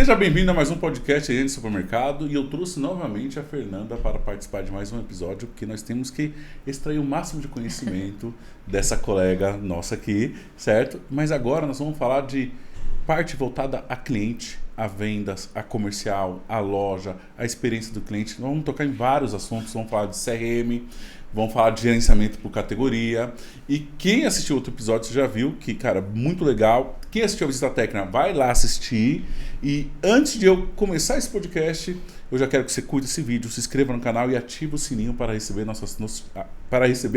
Seja bem-vindo a mais um podcast aí de supermercado e eu trouxe novamente a Fernanda para participar de mais um episódio, porque nós temos que extrair o máximo de conhecimento dessa colega nossa aqui, certo? Mas agora nós vamos falar de parte voltada a cliente, a vendas, a comercial, a loja, a experiência do cliente. Nós vamos tocar em vários assuntos, vamos falar de CRM, vamos falar de gerenciamento por categoria. E quem assistiu outro episódio já viu que, cara, muito legal. Quem assistiu a Visita Técnica, vai lá assistir. E antes de eu começar esse podcast, eu já quero que você curta esse vídeo, se inscreva no canal e ative o sininho para receber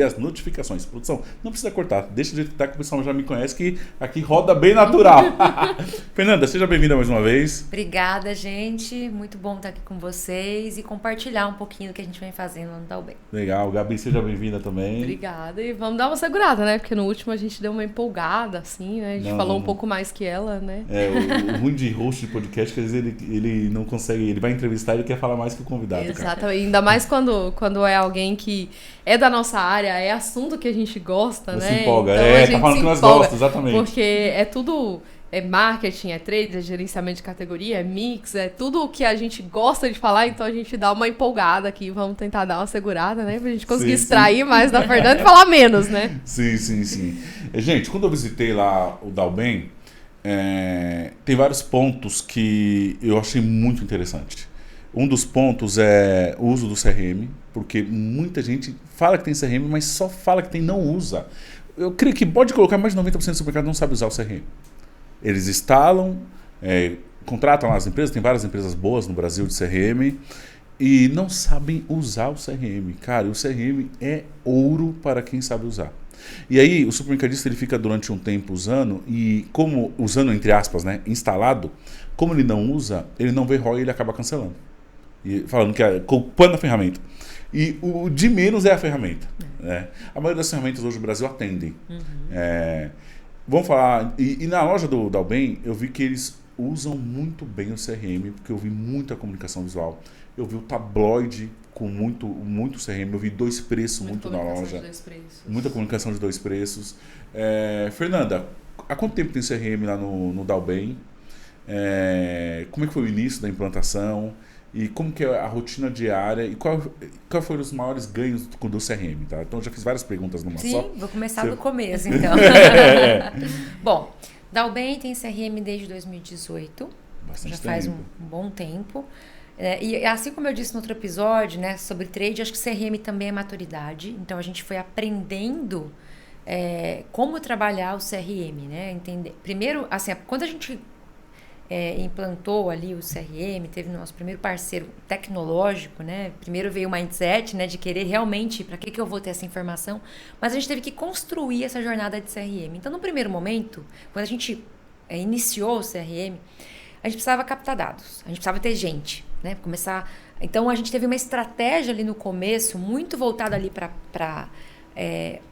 as notificações. Produção, não precisa cortar, deixa do jeito que tá, que o pessoal já me conhece, que aqui roda bem natural. Fernanda, seja bem-vinda mais uma vez. Obrigada, gente. Muito bom estar aqui com vocês e compartilhar um pouquinho do que a gente vem fazendo lá no Dalben. Legal, Gabi, seja bem-vinda também. Obrigada. E vamos dar uma segurada, né? Porque no último a gente deu uma empolgada, assim, né? A gente falou um pouco mais que ela, né? O ruim de host de podcast, que às vezes ele não consegue, ele vai entrevistar e ele quer falar mais que o convidado. Exatamente. Cara. Ainda mais quando é alguém que é da nossa área, é assunto que a gente gosta, Você né? se empolga. Então, a gente tá falando que nós gostamos, exatamente. Porque é tudo... É marketing, é trade, é gerenciamento de categoria, é mix, é tudo o que a gente gosta de falar, então a gente dá uma empolgada aqui, vamos tentar dar uma segurada, né? Pra gente conseguir extrair mais da Fernanda e falar menos, né? Sim. Gente, quando eu visitei lá o Dalben, tem vários pontos que eu achei muito interessante. Um dos pontos é o uso do CRM, porque muita gente fala que tem CRM, mas só fala que tem e não usa. Eu creio que pode colocar mais de 90% do supermercado não sabe usar o CRM. Eles instalam, contratam lá as empresas, tem várias empresas boas no Brasil de CRM e não sabem usar o CRM. Cara, o CRM é ouro para quem sabe usar. E aí o supermercadista ele fica durante um tempo usando e como usando entre aspas, né, instalado, como ele não usa, ele não vê ROI e ele acaba cancelando. E falando que culpando a ferramenta. E o de menos é a ferramenta. Né? A maioria das ferramentas hoje no Brasil atendem. Vamos falar, e na loja do Dalben, eu vi que eles usam muito bem o CRM, porque eu vi muita comunicação visual. Eu vi o tabloide com muito CRM, eu vi dois preços muito na loja. Muita comunicação de dois preços. Fernanda, há quanto tempo tem CRM lá no Dalben? Como é que foi o início da implantação? E como que é a rotina diária? E qual foram os maiores ganhos do CRM? Tá? Então, eu já fiz várias perguntas numa só. Sim, vou começar do começo, então. Bom, Dalben tem CRM desde 2018. Bastante já faz um bom tempo. E assim como eu disse no outro episódio, né, sobre trade, acho que CRM também é maturidade. Então, a gente foi aprendendo como trabalhar o CRM, né? Entender. Primeiro, assim, quando a gente implantou ali o CRM, teve nosso primeiro parceiro tecnológico, né? Primeiro veio o mindset, né, de querer realmente, para que eu vou ter essa informação? Mas a gente teve que construir essa jornada de CRM. Então, no primeiro momento, quando a gente iniciou o CRM, a gente precisava captar dados, a gente precisava ter gente, né? Começar. Então, a gente teve uma estratégia ali no começo, muito voltada ali para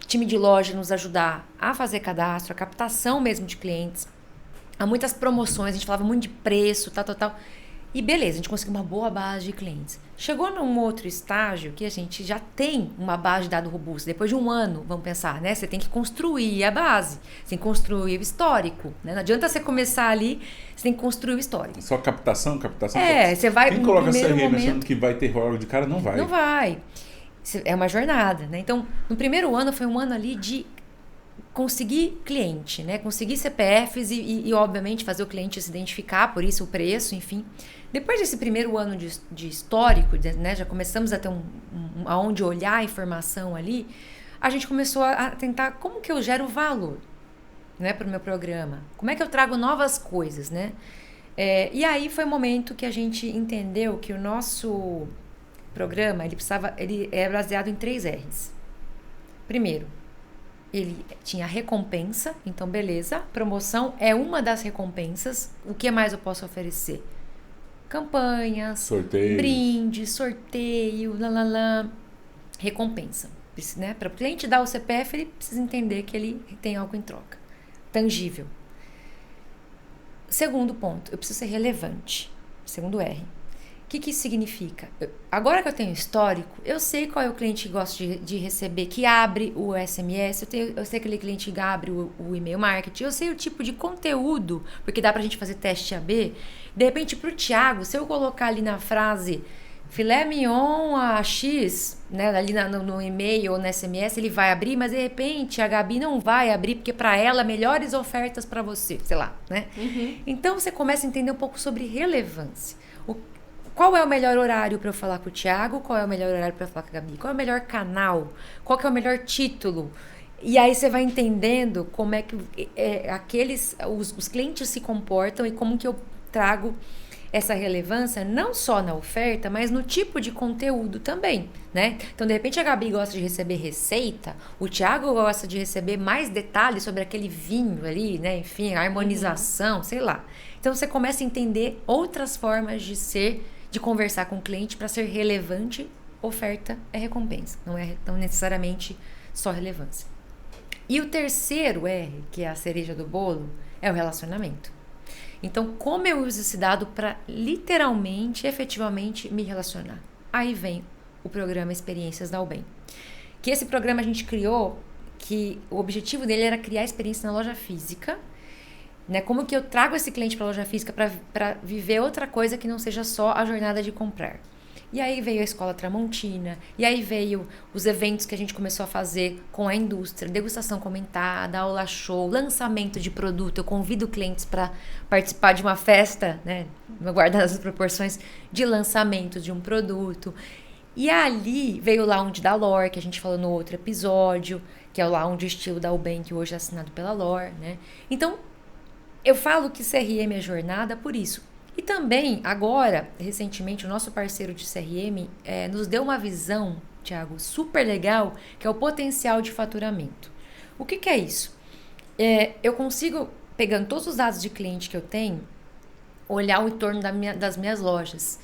time de loja nos ajudar a fazer cadastro, a captação mesmo de clientes. Há muitas promoções, a gente falava muito de preço, tal. E beleza, a gente conseguiu uma boa base de clientes. Chegou num outro estágio que a gente já tem uma base de dados robusta. Depois de um ano, vamos pensar, né? Você tem que construir a base. Você tem que construir o histórico. Né? Não adianta você começar ali, você tem que construir o histórico. Só captação. Você vai... Quem coloca CRM achando que vai ter ROI de cara, não vai. Não vai. É uma jornada, né? Então, no primeiro ano, foi um ano ali de conseguir cliente, né? Conseguir CPFs e obviamente, fazer o cliente se identificar, por isso o preço, enfim. Depois desse primeiro ano de histórico, né? Já começamos a ter aonde olhar a informação ali, a gente começou a tentar como que eu gero valor, né, para o meu programa. Como é que eu trago novas coisas, né? E aí foi o momento que a gente entendeu que o nosso programa, ele é baseado em 3 R's. Primeiro, ele tinha recompensa, então beleza, promoção é uma das recompensas. O que mais eu posso oferecer? Campanhas, sorteio, brinde, sorteio, recompensa, né? Para o cliente dar o CPF, ele precisa entender que ele tem algo em troca, tangível. Segundo ponto, eu preciso ser relevante, segundo R. que isso significa? Agora que eu tenho histórico, eu sei qual é o cliente que gosta de receber, que abre o SMS, eu sei aquele cliente que abre o e-mail marketing, eu sei o tipo de conteúdo, porque dá pra gente fazer teste AB. De repente, pro Thiago, se eu colocar ali na frase filé mignon a X, né, ali no e-mail ou no SMS, ele vai abrir, mas de repente a Gabi não vai abrir, porque para ela, melhores ofertas para você, sei lá, né? Então, você começa a entender um pouco sobre relevância. Qual é o melhor horário para eu falar com o Thiago? Qual é o melhor horário para eu falar com a Gabi? Qual é o melhor canal? Qual que é o melhor título? E aí você vai entendendo como é que os clientes se comportam e como que eu trago essa relevância não só na oferta, mas no tipo de conteúdo também, né? Então, de repente, a Gabi gosta de receber receita, o Thiago gosta de receber mais detalhes sobre aquele vinho ali, né? Enfim, a harmonização, sei lá. Então, você começa a entender outras formas de conversar com o cliente para ser relevante. Oferta é recompensa, não é tão necessariamente só relevância. E o terceiro R, que é a cereja do bolo, é o relacionamento. Então, como eu uso esse dado para literalmente, efetivamente me relacionar? Aí vem o programa Experiências da Ubem. Que esse programa a gente criou, que o objetivo dele era criar experiência na loja física, né? Como que eu trago esse cliente para a loja física para viver outra coisa que não seja só a jornada de comprar. E aí veio a Escola Tramontina, e aí veio os eventos que a gente começou a fazer com a indústria, degustação comentada, aula show, lançamento de produto. Eu convido clientes para participar de uma festa, né, guardando as proporções, de lançamento de um produto. E ali veio o Lounge da Lore, que a gente falou no outro episódio, que é o Lounge estilo da Ubem, que hoje é assinado pela Lore, né? Então, eu falo que CRM é jornada por isso. E também, agora, recentemente, o nosso parceiro de CRM nos deu uma visão, Thiago, super legal, que é o potencial de faturamento. O que é isso? Eu consigo, pegando todos os dados de cliente que eu tenho, olhar o entorno das minhas lojas.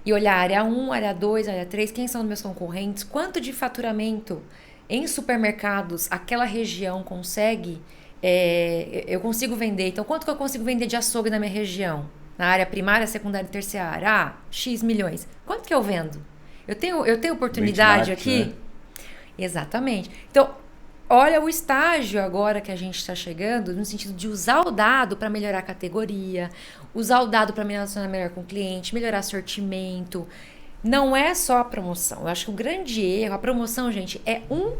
E olhar área 1, área 2, área 3, quem são os meus concorrentes, quanto de faturamento em supermercados aquela região consegue, eu consigo vender. Então, quanto que eu consigo vender de açougue na minha região? Na área primária, secundária e terciária. X milhões. Quanto que eu vendo? Eu tenho oportunidade aqui? Né? Exatamente. Então, olha o estágio agora que a gente está chegando, no sentido de usar o dado para melhorar a categoria, usar o dado para me relacionar melhor com o cliente, melhorar sortimento. Não é só a promoção. Eu acho que o grande erro, a promoção, gente, é um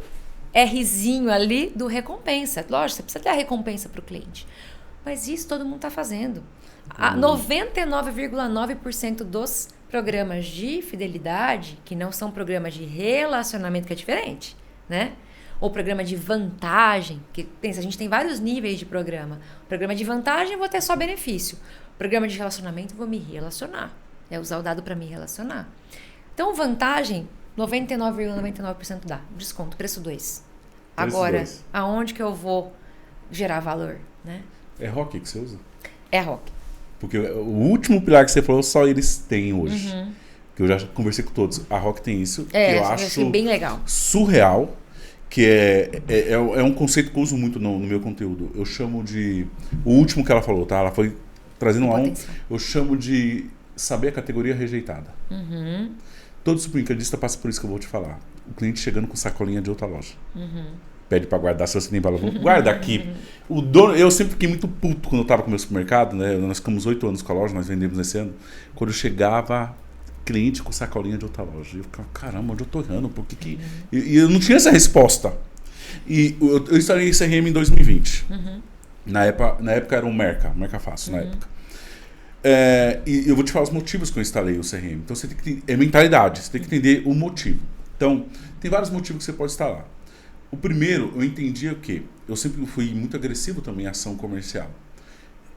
Rzinho ali do recompensa. Lógico, você precisa dar recompensa para o cliente. Mas isso todo mundo está fazendo. 99,9% dos programas de fidelidade, que não são programas de relacionamento, que é diferente, né? Ou programa de vantagem, que pensa, a gente tem vários níveis de programa. Programa de vantagem, eu vou ter só benefício. Programa de relacionamento, eu vou me relacionar. É usar o dado para me relacionar. Então, vantagem, 99,99% dá. Desconto, preço 2. Agora, aonde que eu vou gerar valor, né? É ROC que você usa? É ROC. Porque o último pilar que você falou, só eles têm hoje. Que eu já conversei com todos. A ROC tem isso, que eu acho bem legal. Surreal, que é um conceito que eu uso muito no meu conteúdo. Eu chamo de... O último que ela falou, tá? Ela foi trazendo eu chamo de saber a categoria rejeitada. Todo supermercadista passa por isso que eu vou te falar. O cliente chegando com sacolinha de outra loja. Pede pra guardar, se você nem fala, guarda aqui. O dono, eu sempre fiquei muito puto quando eu tava com o meu supermercado, né? Nós ficamos 8 anos com a loja, nós vendemos esse ano. Quando chegava cliente com sacolinha de outra loja, eu ficava, caramba, onde eu tô errando? Por que E eu não tinha essa resposta. E eu instalei esse CRM em 2020. Na época era um Merca Fácil, na época. E eu vou te falar os motivos que eu instalei o CRM. Então você tem que é mentalidade, você tem que entender o motivo. Então, tem vários motivos que você pode instalar. O primeiro, eu entendia que eu sempre fui muito agressivo também em ação comercial.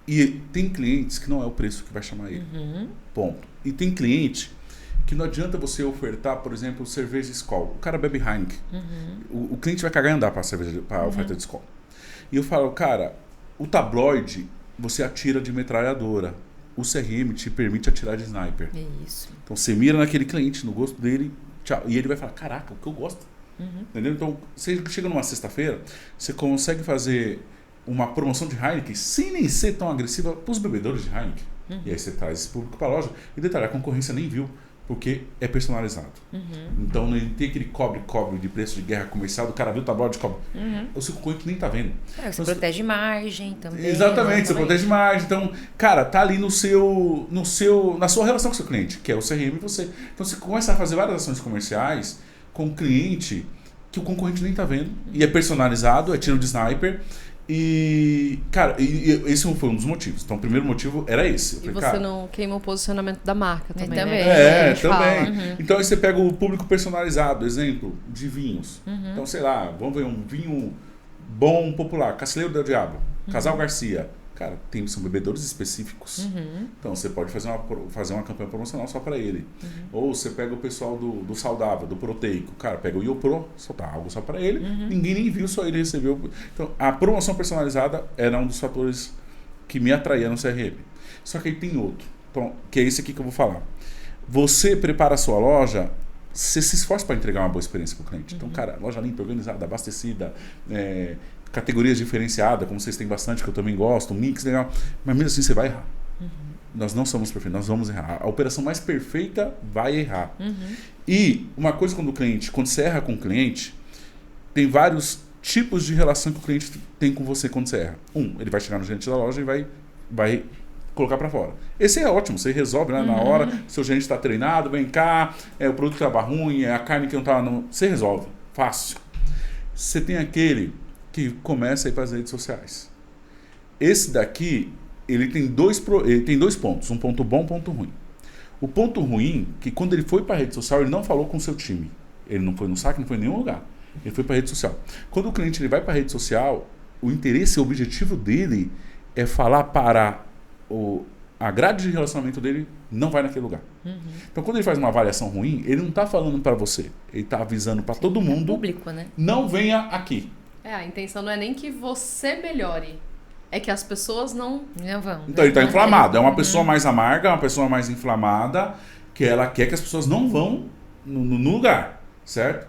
E tem clientes que não é o preço que vai chamar ele. Ponto. E tem cliente que não adianta você ofertar, por exemplo, cerveja Skol. O cara bebe Heineken. O cliente vai cagar e andar para a oferta de Skol. E eu falo, cara, o tabloide você atira de metralhadora. O CRM te permite atirar de sniper. Isso. Então você mira naquele cliente, no gosto dele, tchau. E ele vai falar, caraca, o que eu gosto. Entendeu? Então, você chega numa sexta-feira, você consegue fazer uma promoção de Heineken sem nem ser tão agressiva para os bebedores de Heineken. E aí você traz esse público para a loja. E detalhe, a concorrência nem viu, porque é personalizado. Então não tem aquele cobre de preço de guerra comercial, do cara viu o tabloide de cobre. O seu concorrente nem tá vendo. Você protege margem também. Exatamente, você protege margem. Então, cara, tá ali na sua relação com o seu cliente, que é o CRM e você. Então você começa a fazer várias ações comerciais com o cliente que o concorrente nem tá vendo. E é personalizado, é tiro de sniper. E, cara, esse foi um dos motivos. Então, o primeiro motivo era esse. E você não queima o posicionamento da marca também, também. né? Também. Então, aí você pega o público personalizado, exemplo, de vinhos. Então, sei lá, vamos ver um vinho bom, popular, Cacilheiro del Diabo, Casal Garcia. Cara, são bebedores específicos. Então, você pode fazer uma campanha promocional só para ele. Ou você pega o pessoal do saudável, do proteico. Cara, pega o IoPro, soltar algo só para ele. Ninguém nem viu, só ele recebeu. Então, a promoção personalizada era um dos fatores que me atraía no CRM. Só que aí tem outro, então, que é esse aqui que eu vou falar. Você prepara a sua loja, você se esforça para entregar uma boa experiência para o cliente. Então, cara, loja limpa, organizada, abastecida, categorias diferenciadas, como vocês têm bastante, que eu também gosto, mix legal, mas mesmo assim você vai errar. Nós não somos perfeitos, nós vamos errar. A operação mais perfeita vai errar. E uma coisa quando você erra com o cliente, tem vários tipos de relação que o cliente tem com você quando você erra. Ele vai chegar no gerente da loja e vai colocar para fora. Esse é ótimo, você resolve, né, na hora, seu gerente está treinado, vem cá, o produto estava ruim, a carne que não estava... Você resolve, fácil. Você tem aquele que começa a ir para as redes sociais. Esse daqui, ele tem dois pontos, um ponto bom e um ponto ruim. O ponto ruim, que quando ele foi para a rede social, ele não falou com o seu time. Ele não foi no saque, não foi em nenhum lugar. Ele foi para a rede social. Quando o cliente ele vai para a rede social, o interesse, o objetivo dele é falar para a grade de relacionamento dele não vai naquele lugar. Então, quando ele faz uma avaliação ruim, ele não está falando para você. Ele está avisando para todo mundo. Público, né? Não venha aqui. A intenção não é nem que você melhore. É que as pessoas não vão. Então ele está inflamado. É uma pessoa mais amarga, uma pessoa mais inflamada, que ela quer que as pessoas não vão no lugar. Certo?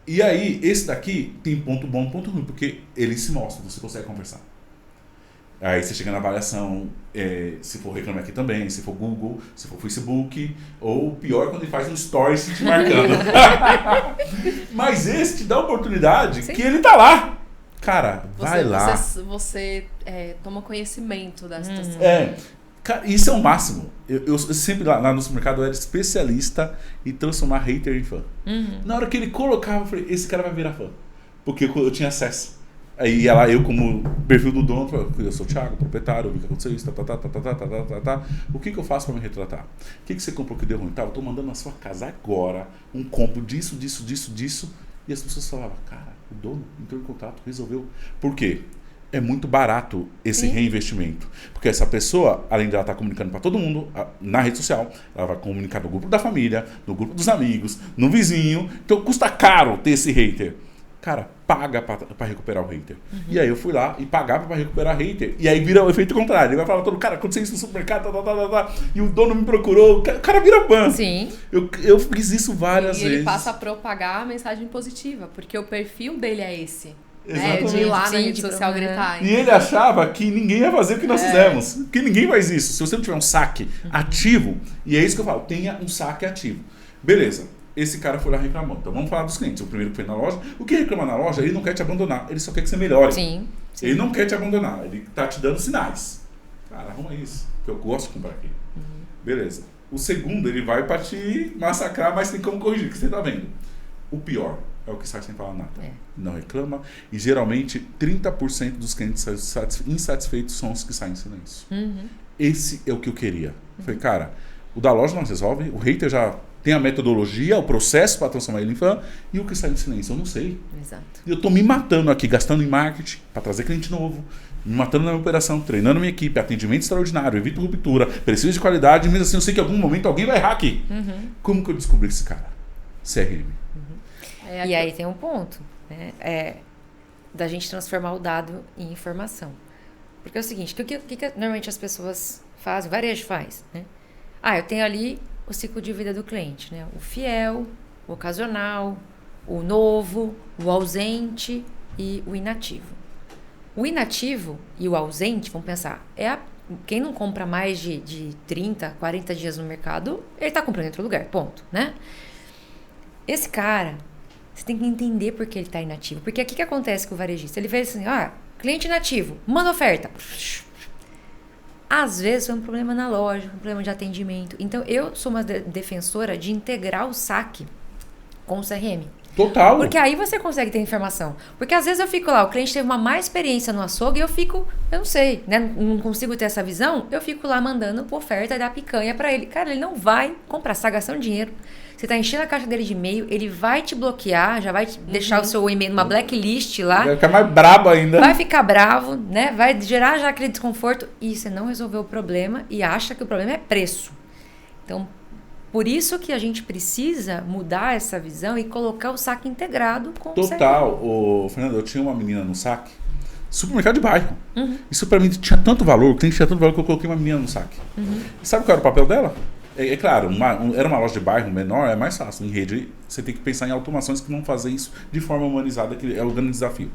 E aí, esse daqui tem ponto bom e ponto ruim, porque ele se mostra, você consegue conversar. Aí você chega na avaliação, se for Reclame Aqui também, se for Google, se for Facebook, ou pior, quando ele faz um story te marcando. Mas esse te dá a oportunidade que ele tá lá. Cara, vai lá. Você toma conhecimento da situação. Cara, isso é o máximo. Eu sempre lá no supermercado eu era especialista em transformar hater em fã. Na hora que ele colocava, eu falei, esse cara vai virar fã. Porque eu tinha acesso. Aí ia lá, eu como perfil do dono, eu sou o Thiago, proprietário, eu vi que aconteceu isso, o que eu faço para me retratar? O que você comprou que deu ruim? Eu tô mandando na sua casa agora um compro disso, e as pessoas falavam, cara, o dono entrou em contato, resolveu. Por quê? É muito barato esse reinvestimento. Porque essa pessoa, além de ela estar comunicando para todo mundo, na rede social, ela vai comunicar no grupo da família, no grupo dos amigos, no vizinho. Então custa caro ter esse hater. Cara, paga para recuperar o hater. E aí eu fui lá e pagava para recuperar hater. E aí vira o efeito contrário. Ele vai falar todo, cara, aconteceu isso no supermercado, e o dono me procurou. O cara vira fã. Sim. Eu fiz isso várias vezes. E ele passa a propagar a mensagem positiva, porque o perfil dele é esse. Exatamente. De ir lá na rede social gritar. E ele achava que ninguém ia fazer o que nós fizemos. Que ninguém faz isso. Se você não tiver um saque ativo, e é isso que eu falo, tenha um saque ativo. Beleza. Esse cara foi lá reclamando. Então vamos falar dos clientes. O primeiro que foi na loja. O que reclama na loja, ele não quer te abandonar. Ele só quer que você melhore. Sim. Ele não quer te abandonar. Ele tá te dando sinais. Cara, arruma isso. Que eu gosto de comprar aqui. Beleza. O segundo, ele vai pra te massacrar, mas tem como corrigir, que você tá vendo. O pior é o que sai sem falar nada. Não reclama. E geralmente 30% dos clientes insatisfeitos são os que saem em silêncio. Esse é o que eu queria. Eu falei, cara, o da loja não resolve. O hater já tem a metodologia, o processo para transformar ele em fã. E o que sai em silêncio? Eu não sei. Exato. E eu tô me matando aqui, gastando em marketing para trazer cliente novo. Me matando na minha operação, treinando minha equipe, atendimento extraordinário, evito ruptura, preciso de qualidade. Mesmo assim, eu sei que em algum momento alguém vai errar aqui. Como que eu descobri esse cara? CRM. E aí tem um ponto, né? Da gente transformar o dado em informação. Porque é o seguinte, o que normalmente as pessoas fazem, o varejo faz, né? Eu tenho ali o ciclo de vida do cliente, né? O fiel, o ocasional, o novo, o ausente e o inativo. O inativo e o ausente, vamos pensar, é quem não compra mais de 30, 40 dias no mercado, ele tá comprando em outro lugar, ponto, né? Esse cara, você tem que entender por que ele tá inativo. Porque aqui que acontece com o varejista? Ele vê assim, cliente inativo, manda oferta. Às vezes é um problema na loja, um problema de atendimento. Então, eu sou uma defensora de integrar o saque com o CRM. Total. Porque aí você consegue ter informação. Porque às vezes eu fico lá, o cliente teve uma má experiência no açougue e eu não sei, né? Não consigo ter essa visão, eu fico lá mandando oferta da picanha pra ele. Cara, ele não vai comprar, você tá gastando dinheiro. Você tá enchendo a caixa dele de e-mail, ele vai te bloquear, já vai te deixar o seu e-mail numa blacklist lá. Vai ficar mais brabo ainda. Vai ficar bravo, né? Vai gerar já aquele desconforto e você não resolveu o problema e acha que o problema é preço. Então, por isso que a gente precisa mudar essa visão e colocar o saque integrado com o Total. Fernando, eu tinha uma menina no saque, supermercado de bairro. Isso pra mim tinha tanto valor, o cliente tinha tanto valor que eu coloquei uma menina no saque. E sabe qual era o papel dela? É claro, era uma loja de bairro menor, é mais fácil. Em rede, você tem que pensar em automações que vão fazer isso de forma humanizada, que é o grande desafio.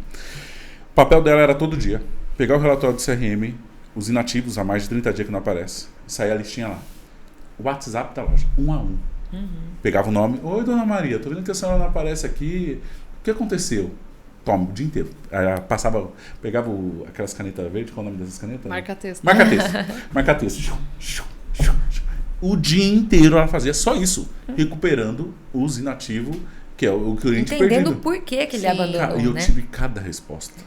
O papel dela era todo dia pegar o relatório do CRM, os inativos há mais de 30 dias que não aparece, e sair a listinha lá. O WhatsApp da loja, 1 a 1. Pegava o nome, oi dona Maria, tô vendo que a senhora não aparece aqui, o que aconteceu? Toma, o dia inteiro. Pegava aquelas canetas verdes, qual é o nome dessas canetas? Marca-texto. Marca-texto. O dia inteiro ela fazia só isso, recuperando os inativos, que é o cliente entendendo perdido. Entendendo por que ele abandonou, E eu tive cada resposta.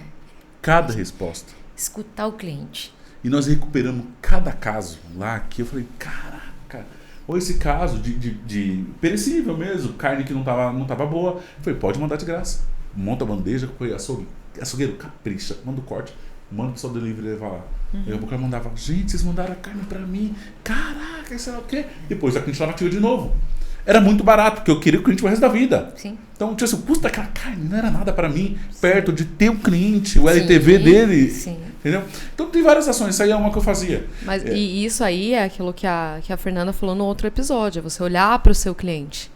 Cada resposta. Escutar o cliente. E nós recuperamos cada caso lá que eu falei, caraca, ou esse caso de perecível mesmo, carne que não tava boa. Eu falei, pode mandar de graça. Monta a bandeja, açougueiro, capricha, manda o corte, manda o pessoal do delivery levar lá. Aí o cara mandava, gente, vocês mandaram a carne pra mim, caraca, sei lá o quê. Depois a cliente lavativa de novo. Era muito barato, porque eu queria o cliente o resto da vida. Sim. Então, tipo assim, o custo daquela carne não era nada pra mim, perto de ter o cliente, o LTV dele. Sim. Entendeu? Então tem várias ações, isso aí é uma que eu fazia. Mas e isso aí é aquilo que a Fernanda falou no outro episódio, é você olhar para o seu cliente.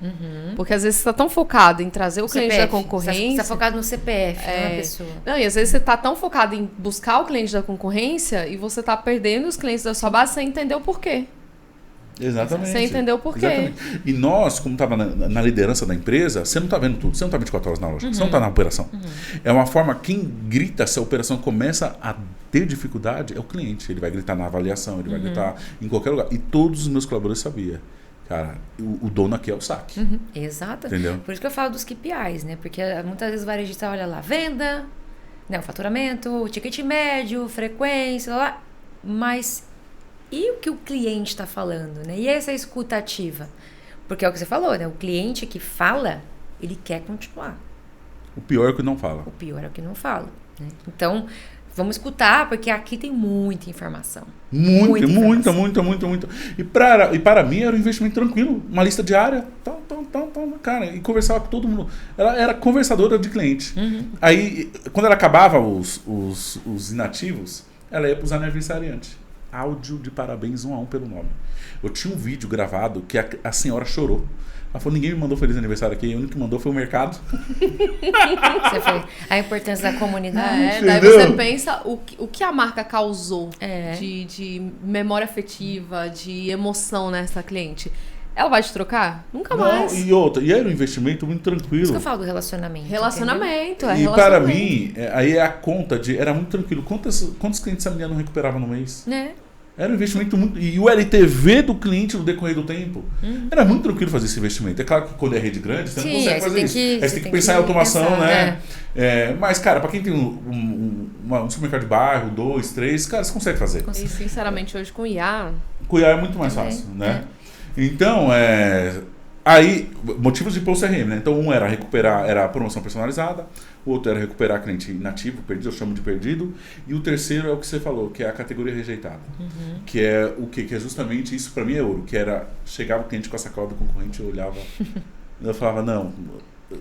Porque às vezes você está tão focado em trazer o cliente da concorrência. Você está focado no CPF, não na pessoa. Não, e às vezes você está tão focado em buscar o cliente da concorrência e você está perdendo os clientes da sua base sem entender o porquê. Exatamente. Você entendeu por quê. Exatamente. E nós, como estava na liderança da empresa, você não está vendo tudo, você não está 24 horas na loja, você não está na operação. É uma forma, quem grita se a operação começa a ter dificuldade é o cliente. Ele vai gritar na avaliação, ele vai gritar em qualquer lugar. E todos os meus colaboradores sabiam. Cara, o dono aqui é o saque. Exato. Entendeu? Por isso que eu falo dos KPIs, né? Porque muitas vezes o varejista olha lá, venda, né, o faturamento, o ticket médio, frequência, lá, mas e o que o cliente está falando, né? E essa escuta ativa? Porque é o que você falou, né? O cliente que fala, ele quer continuar. O pior é o que não fala. O pior é o que não fala, né? Então, vamos escutar, porque aqui tem muita informação. Muita. E para mim era um investimento tranquilo, uma lista diária, cara, e conversava com todo mundo. Ela era conversadora de cliente. Aí, quando ela acabava os inativos, ela ia para os aniversariantes. Áudio de parabéns 1 a 1 pelo nome. Eu tinha um vídeo gravado que a senhora chorou. Ela falou, ninguém me mandou feliz aniversário aqui, o único que mandou foi o mercado. Você foi a importância da comunidade. Daí você pensa o que a marca causou de memória afetiva, de emoção nessa cliente. Ela vai te trocar? Nunca mais. E era um investimento muito tranquilo. Isso que eu falo do relacionamento. Relacionamento. E para mim, aí é a conta era muito tranquilo. Quantos clientes a menina não recuperava no mês? Era um investimento muito... E o LTV do cliente no decorrer do tempo. Era muito tranquilo fazer esse investimento. É claro que quando é rede grande, você não consegue fazer isso. Aí você tem que pensar em automação, né? Mas, cara, para quem tem um supermercado de bairro, 2, 3, cara, você consegue fazer. E, sinceramente, hoje com IA... Com IA é muito mais fácil, né? Então, aí, motivos de pôr o CRM, né? Então, um era recuperar, era a promoção personalizada, o outro era recuperar cliente inativo, perdido, eu chamo de perdido, e o terceiro é o que você falou, que é a categoria rejeitada, que é o que é justamente isso, para mim é ouro, que era, chegava o cliente com a sacola do concorrente, eu olhava, eu falava, não...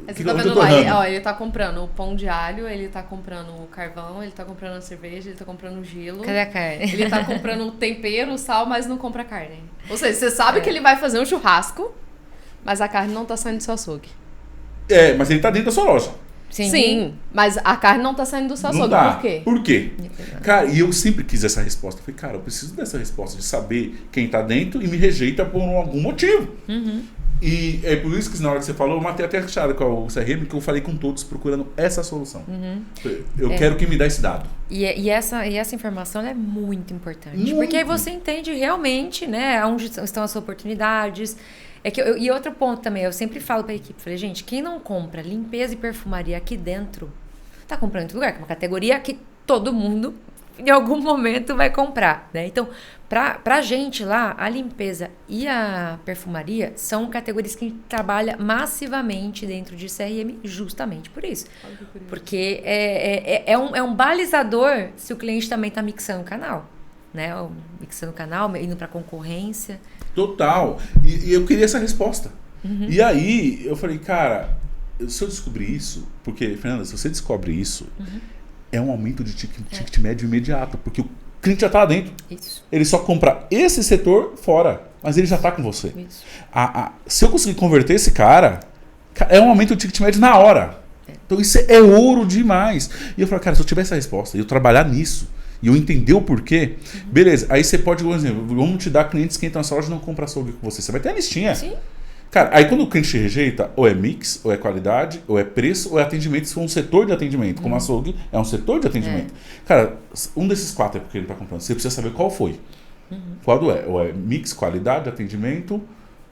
Você tá vendo lá, ele tá comprando o pão de alho, ele tá comprando o carvão, ele tá comprando a cerveja, ele tá comprando o gelo. Cadê a carne? Ele tá comprando o tempero, o sal, mas não compra carne. Ou seja, você sabe que ele vai fazer um churrasco, mas a carne não tá saindo do seu açougue. Mas ele tá dentro da sua loja. Sim, mas a carne não tá saindo do seu Não açougue. dá. Por quê? Por quê? Cara, e eu sempre quis essa resposta. Eu falei, cara, eu preciso dessa resposta, de saber quem tá dentro e me rejeita por algum motivo. E é por isso que na hora que você falou, eu matei até a chave com o CRM, que eu falei com todos procurando essa solução. Eu quero que me dá esse dado. E essa informação ela é muito importante. Muito. Porque aí você entende realmente, né, onde estão as oportunidades. E outro ponto também, eu sempre falo para a equipe, falei, gente, quem não compra limpeza e perfumaria aqui dentro, tá comprando em outro lugar, que é uma categoria que todo mundo em algum momento vai comprar, né? Então, pra gente lá, a limpeza e a perfumaria são categorias que a gente trabalha massivamente dentro de CRM justamente por isso. Porque é um balizador se o cliente também está mixando o canal, né? Mixando o canal, indo para concorrência. Total. E eu queria essa resposta. E aí, eu falei, cara, se eu descobrir isso, porque, Fernanda, se você descobre isso, é um aumento de ticket médio imediato, porque o cliente já está lá dentro. Isso. Ele só compra esse setor fora, mas ele já está com você. Isso. Se eu conseguir converter esse cara, é um aumento do ticket médio na hora. Então isso é ouro demais. E eu falei, cara, se eu tiver essa resposta e eu trabalhar nisso, e eu entender o porquê, beleza, aí você pode, por exemplo, vamos te dar clientes que entram nessa loja e não compram açougue com você. Você vai ter a listinha. Sim. Cara, aí quando o cliente te rejeita, ou é mix, ou é qualidade, ou é preço, ou é atendimento, se for um setor de atendimento, como açougue, é um setor de atendimento. Cara, um desses 4 é porque ele está comprando. Você precisa saber qual foi. Qual é? Ou é mix, qualidade, atendimento,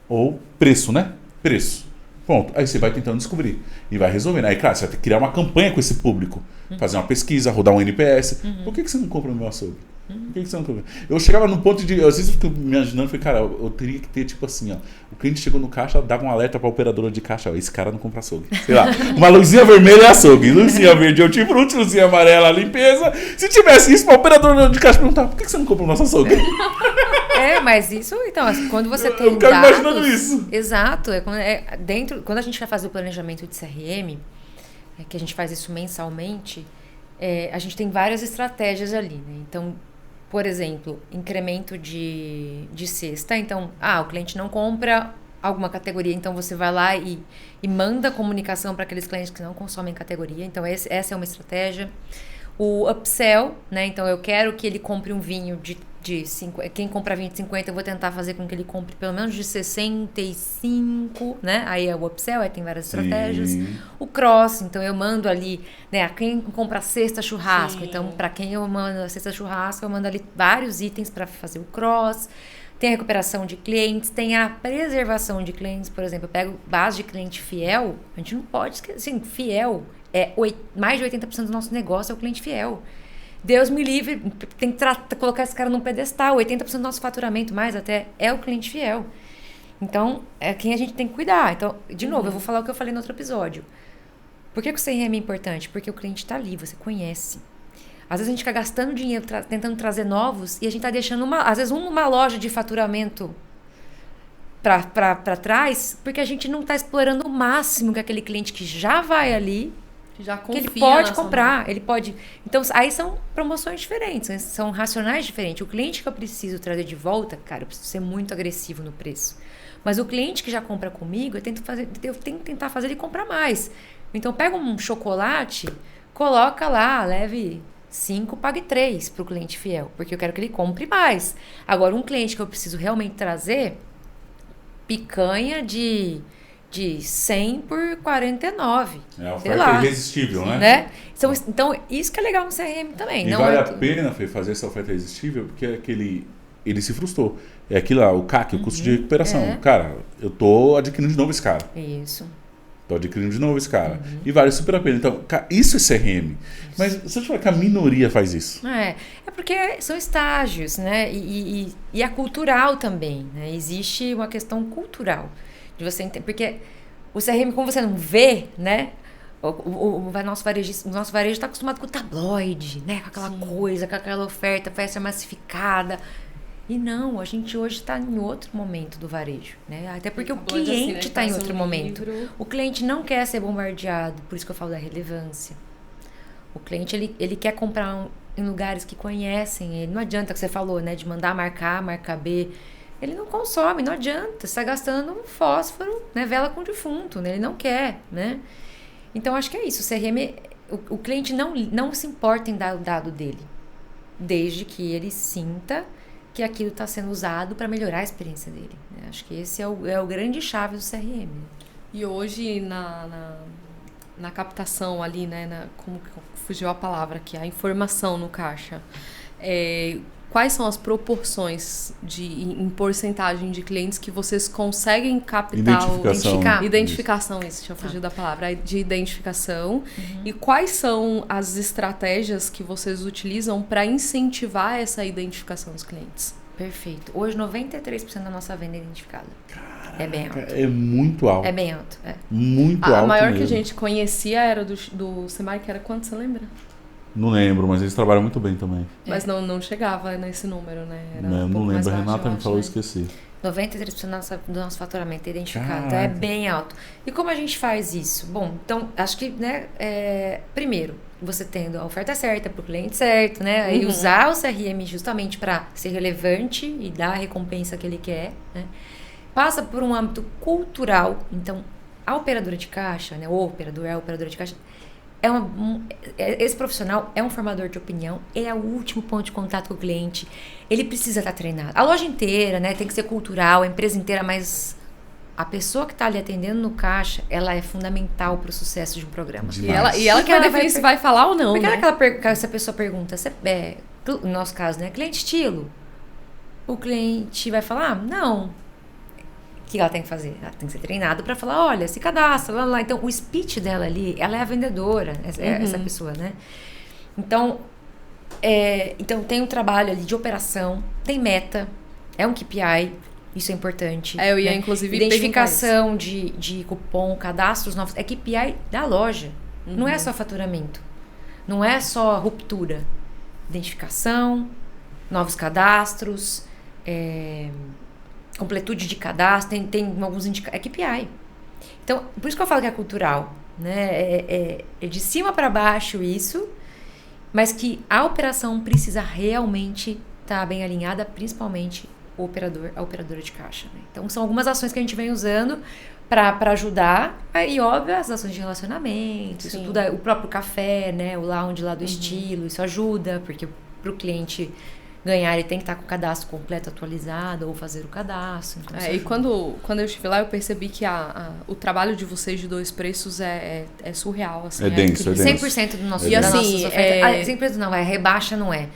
ou preço, né? Preço. Pronto. Aí você vai tentando descobrir. E vai resolvendo. Aí, claro, você vai ter que criar uma campanha com esse público. Fazer uma pesquisa, rodar um NPS. Por que você não compra no meu açougue? Por que você não compra? Eu chegava num ponto de... Às vezes eu fico me imaginando, falei, cara, eu teria que ter tipo assim, ó. O cliente chegou no caixa, dava um alerta pra operadora de caixa, ó, esse cara não compra açougue. Sei lá, uma luzinha vermelha é açougue, luzinha verde é hortifruti, luzinha amarela é limpeza. Se tivesse isso, pra operadora de caixa perguntar, por que você não compra o nosso açougue? Mas isso, então, quando você tem Eu fico dados... imaginando isso. Exato. Quando a gente vai fazer o planejamento de CRM, que a gente faz isso mensalmente, a gente tem várias estratégias ali, né? Então, por exemplo, incremento de cesta. Então, o cliente não compra alguma categoria, então você vai lá e manda comunicação para aqueles clientes que não consomem categoria. Então, essa é uma estratégia. O upsell, né? Então, eu quero que ele compre um vinho de 5... Quem compra vinho de 50, eu vou tentar fazer com que ele compre pelo menos de 65, né? Aí é o upsell, aí tem várias estratégias. O cross, então eu mando ali, né? Quem compra a cesta churrasco. Sim. Então, para quem eu mando a cesta churrasco, eu mando ali vários itens para fazer o cross. Tem a recuperação de clientes, tem a preservação de clientes. Por exemplo, eu pego base de cliente fiel, a gente não pode esquecer, assim, fiel... mais de 80% do nosso negócio é o cliente fiel. Deus me livre, tem que colocar esse cara num pedestal. 80% do nosso faturamento, mais até, é o cliente fiel. Então, é quem a gente tem que cuidar. Então, de novo, eu vou falar o que eu falei no outro episódio. Por que o CRM é importante? Porque o cliente está ali, você conhece. Às vezes a gente fica gastando dinheiro, tentando trazer novos, e a gente está deixando, às vezes, uma loja de faturamento para trás, porque a gente não está explorando o máximo que aquele cliente que já vai ali, já que ele pode comprar, ele pode... Então, aí são promoções diferentes, né? São racionais diferentes. O cliente que eu preciso trazer de volta, cara, eu preciso ser muito agressivo no preço. Mas o cliente que já compra comigo, eu tenho que tentar fazer ele comprar mais. Então, pega um chocolate, coloca lá, leve 5, pague 3 para o cliente fiel, porque eu quero que ele compre mais. Agora, um cliente que eu preciso realmente trazer, picanha de 100 por 49. É a oferta irresistível, né? Então, isso que é legal no CRM também. E vale a pena, Fê, fazer essa oferta irresistível, porque ele se frustrou. É aquilo lá, o CAC, o custo de recuperação. Cara, eu tô adquirindo de novo esse cara. Isso. Tô adquirindo de novo esse cara. E vale super a pena. Então, isso é CRM. Mas se eu te falar que a minoria faz isso. É porque são estágios, né? E é cultural também, né? Existe uma questão cultural. De você entender, porque o CRM, como você não vê, né? O nosso varejo está acostumado com o tabloide, né? Com aquela coisa, com aquela oferta, festa massificada. E não, a gente hoje está em outro momento do varejo, né? Até porque o cliente está em outro momento. O cliente não quer ser bombardeado, por isso que eu falo da relevância. O cliente, ele quer comprar em lugares que conhecem ele. Não adianta que você falou, né? De mandar marcar A, marcar B. Ele não consome, não adianta. Você está gastando um fósforo, né? Vela com defunto, né? Ele não quer, né? Então, acho que é isso. O CRM, o cliente não se importa em dar o dado dele, desde que ele sinta que aquilo está sendo usado para melhorar a experiência dele. Né? Acho que esse é o grande chave do CRM. E hoje, na captação ali, né, como que fugiu a palavra aqui, a informação no caixa, quais são as proporções em porcentagem de clientes que vocês conseguem captar? Identificação, isso, tinha fugido da palavra, de identificação. E quais são as estratégias que vocês utilizam para incentivar essa identificação dos clientes? Perfeito. Hoje, 93% da nossa venda é identificada. É bem alto. É muito alto. É bem alto, Muito alto A maior mesmo. que a gente conhecia era do Semark, que era quanto, você lembra? Não lembro, mas eles trabalham muito bem também. Mas não chegava nesse número, né? Era Não pouco mais lembro, a baixo, Renata eu me acho, falou, né? esqueci. 93% do nosso faturamento é identificado. Caraca. É bem alto. E como a gente faz isso? Bom, então, acho que, né, primeiro, você tendo a oferta certa para o cliente certo, né? E usar o CRM justamente para ser relevante e dar a recompensa que ele quer, né? Passa por um âmbito cultural. Então, a operadora de caixa, né? O operador, a operadora de caixa, esse profissional é um formador de opinião, é o último ponto de contato com o cliente. Ele precisa estar treinado. A loja inteira, né, tem que ser cultural, a empresa inteira, mas a pessoa que está ali atendendo no caixa, ela é fundamental para o sucesso de um programa. Demais. E ela que vai definir se vai falar ou não, Porque né? essa pessoa pergunta, no nosso caso, né, cliente estilo, o cliente vai falar, não. O que ela tem que fazer? Ela tem que ser treinada para falar, olha, se cadastra, lá. Então, o speech dela ali, ela é a vendedora, essa pessoa, né? Então, tem um trabalho ali de operação, tem meta, é um KPI, isso é importante. Eu ia, né? inclusive, Identificação de cupom, cadastros novos, é KPI da loja. Não é só faturamento, não é só ruptura. Identificação, novos cadastros, completude de cadastro, tem alguns indicadores. É KPI. Então, por isso que eu falo que é cultural. Né? É de cima para baixo isso, mas que a operação precisa realmente estar bem alinhada, principalmente a operadora de caixa. Né? Então, são algumas ações que a gente vem usando para ajudar. E, óbvio, as ações de relacionamento, isso tudo, o próprio café, né? O lounge lá do estilo, isso ajuda, porque para o cliente ganhar, ele tem que estar com o cadastro completo, atualizado, ou fazer o cadastro. Então e quando eu estive lá, eu percebi que o trabalho de vocês de dois preços é surreal. Assim, É denso, é denso. 100% do nosso, E das assim, nossas ofertas. 100% não, rebaixa não é.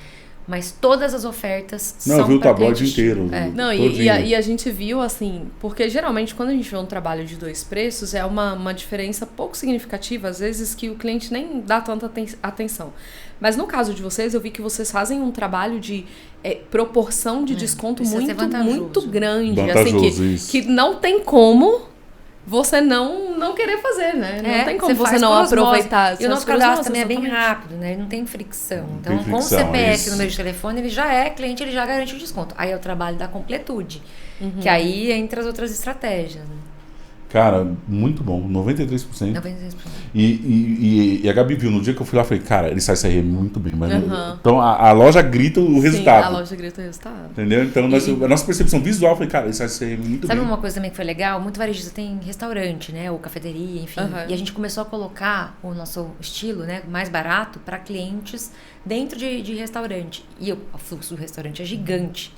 Mas todas as ofertas Não, são eu vi o pra tabloide cliente. inteiro. Não, e a gente viu, assim, porque geralmente quando a gente vê um trabalho de dois preços, é uma diferença pouco significativa, às vezes que o cliente nem dá tanta atenção. Muito no caso de vocês, eu vi que vocês fazem um trabalho de proporção de desconto muito grande. Assim, que não tem como você não querer fazer, né? Não tem como você não aproveitar. E o nosso cadastro também é bem rápido, né? Ele não tem fricção. Então, com o CPF e número de telefone, ele já é cliente, ele já garante o desconto. Aí é o trabalho da completude, que aí entra as outras estratégias. Né? Cara, muito bom, 93%. 93%. E a Gabi viu, no dia que eu fui lá, eu falei, cara, ele sai CRM muito bem. Mas então a loja grita o resultado. Sim, a loja grita o resultado. Entendeu? Então a nossa percepção visual, eu falei, cara, ele sai CRM muito bem. Sabe uma coisa também que foi legal? Muito varejista tem restaurante, né? Ou cafeteria, enfim. E a gente começou a colocar o nosso estilo, né? Mais barato para clientes dentro de restaurante. E o fluxo do restaurante é gigante.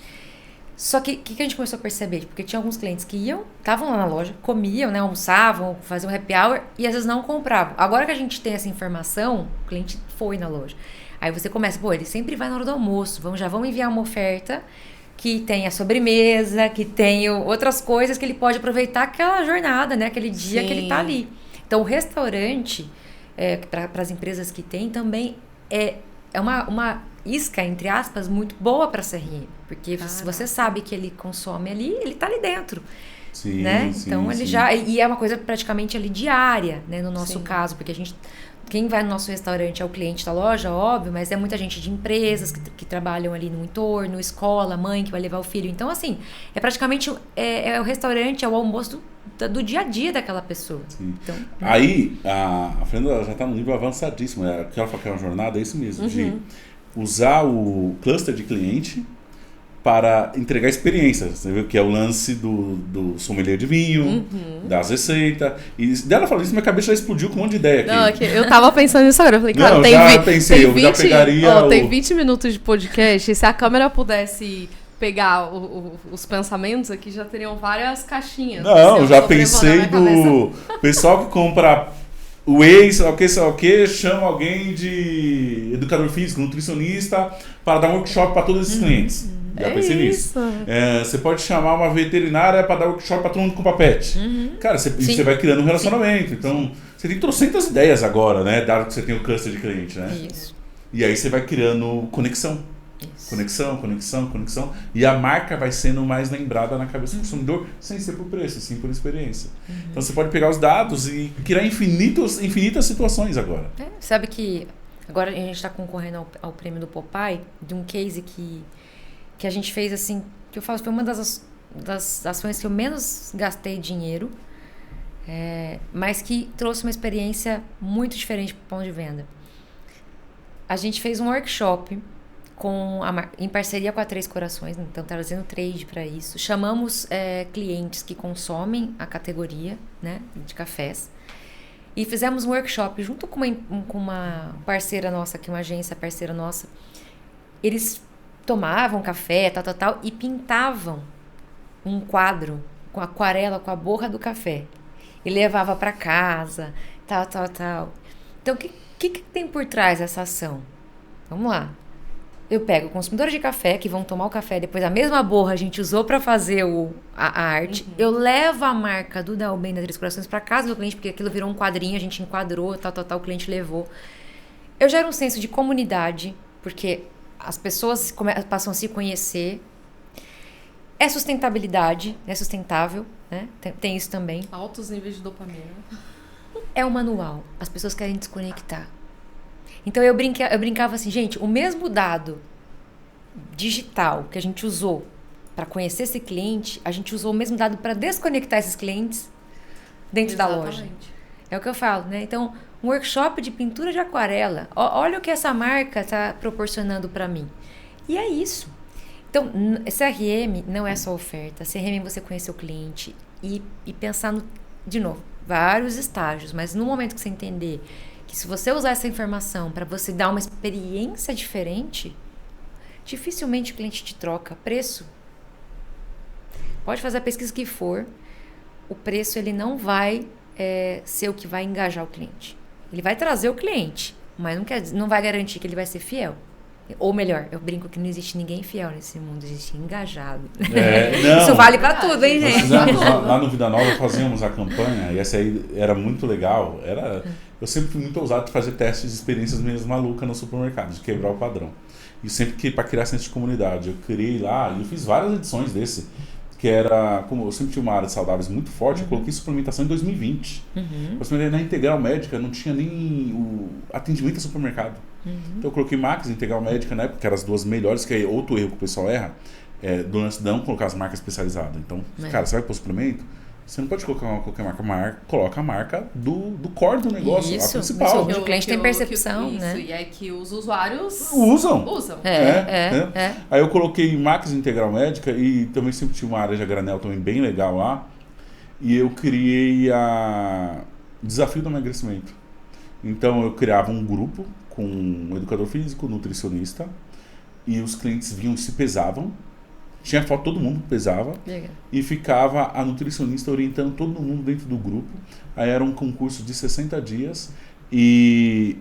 Só que o que a gente começou a perceber? Porque tinha alguns clientes que estavam lá na loja, comiam, né, almoçavam, faziam happy hour e às vezes não compravam. Agora que a gente tem essa informação, o cliente foi na loja. Aí você começa, ele sempre vai na hora do almoço, já vamos enviar uma oferta que tenha sobremesa, que tenha outras coisas que ele pode aproveitar aquela jornada, né, aquele dia que ele está ali. Então o restaurante, para as empresas que tem, também é uma isca, entre aspas, muito boa para CRM. Porque se você sabe que ele consome ali, ele está ali dentro. Sim, né? sim, Então ele já... E é uma coisa praticamente ali diária, né? No nosso caso, porque quem vai no nosso restaurante é o cliente da loja, óbvio, mas é muita gente de empresas que trabalham ali no entorno, escola, mãe que vai levar o filho. Então, assim, é praticamente o restaurante, é o almoço do dia a dia daquela pessoa. Então, aí, a Fernanda já está num nível avançadíssimo. Que ela fala que é uma jornada, é isso mesmo, de usar o cluster de cliente para entregar experiência. Você viu que é o lance do sommelier de vinho, das receitas. E dela falando isso, minha cabeça já explodiu com um monte de ideia aqui. Não, eu tava pensando nisso agora. Eu falei, cara, não, tem, já pensei, tem 20, eu já pegaria tem 20 minutos de podcast. E se a câmera pudesse pegar os pensamentos aqui, já teriam várias caixinhas. Não, assim, já pensei do pessoal que compra whey, sei lá o que, chama alguém de educador físico, nutricionista, para dar um workshop para todos esses clientes. Já pensei nisso. Você pode chamar uma veterinária para dar workshop para todo mundo com papete. Cara, você vai criando um relacionamento. Então, você tem trocentas ideias agora, né? Dado que você tem o cluster de cliente, né? Isso. E aí você vai criando conexão. Isso. Conexão. E a marca vai sendo mais lembrada na cabeça do consumidor, sem ser por preço, sim por experiência. Então você pode pegar os dados e criar infinitas situações agora. Sabe que agora a gente está concorrendo ao prêmio do Popeye, de um case que a gente fez assim, que eu falo, foi uma das ações que eu menos gastei dinheiro, mas que trouxe uma experiência muito diferente para o ponto de venda. A gente fez um workshop em parceria com a Três Corações, então trazendo trade para isso. Chamamos clientes que consomem a categoria, né, de cafés, e fizemos um workshop junto com uma parceira nossa, que é uma agência parceira nossa. Eles tomavam café, tal, e pintavam um quadro com aquarela, com a borra do café. E levava para casa, tal. Então, o que tem por trás dessa ação? Vamos lá. Eu pego consumidores de café que vão tomar o café, depois a mesma borra a gente usou para fazer a arte. Eu levo a marca do Dalben das Três Corações para casa do cliente, porque aquilo virou um quadrinho, a gente enquadrou, tal, o cliente levou. Eu gero um senso de comunidade, porque as pessoas passam a se conhecer. É sustentabilidade, é sustentável, né? Tem isso também. Altos níveis de dopamina. É o manual. As pessoas querem desconectar. Então eu brincava assim, gente, o mesmo dado digital que a gente usou para conhecer esse cliente, a gente usou o mesmo dado para desconectar esses clientes dentro da loja. É o que eu falo, né? Então, um workshop de pintura de aquarela, olha o que essa marca está proporcionando para mim. E é isso. Então, CRM não é só oferta. CRM é você conhecer o cliente e pensar de novo, vários estágios, mas no momento que você entender que se você usar essa informação para você dar uma experiência diferente, dificilmente o cliente te troca. Preço. Pode fazer a pesquisa que for, o preço ele não vai ser o que vai engajar o cliente. Ele vai trazer o cliente, mas não vai garantir que ele vai ser fiel. Ou melhor, eu brinco que não existe ninguém fiel nesse mundo, existe engajado. Não, isso vale para tudo, hein, gente? Lá no Vida Nova fazíamos a campanha, e essa aí era muito legal. Eu sempre fui muito ousado de fazer testes de experiências meio malucas no supermercado, de quebrar o padrão. E sempre que para criar senso de comunidade, eu criei lá, e eu fiz várias edições desse, que era, como eu sempre tinha uma área de saudáveis muito forte, eu coloquei suplementação em 2020. Na Integral Médica não tinha nem o atendimento a supermercado. Então eu coloquei Max, Integral Médica, na época, que eram as duas melhores, que é outro erro que o pessoal erra, do lance de não colocar as marcas especializadas. Então, cara, você vai pro suplemento, você não pode colocar qualquer marca, coloca a marca do core do negócio, a principal. O cliente tem percepção, né? E é que os usuários usam. É. Aí eu coloquei Max Integral Médica e também sempre tinha uma área de granel também bem legal lá. E eu criei a Desafio do Emagrecimento. Então eu criava um grupo com um educador físico, nutricionista, e os clientes vinham e se pesavam. Tinha foto, todo mundo pesava. Legal. E ficava a nutricionista orientando todo mundo dentro do grupo. Aí era um concurso de 60 dias e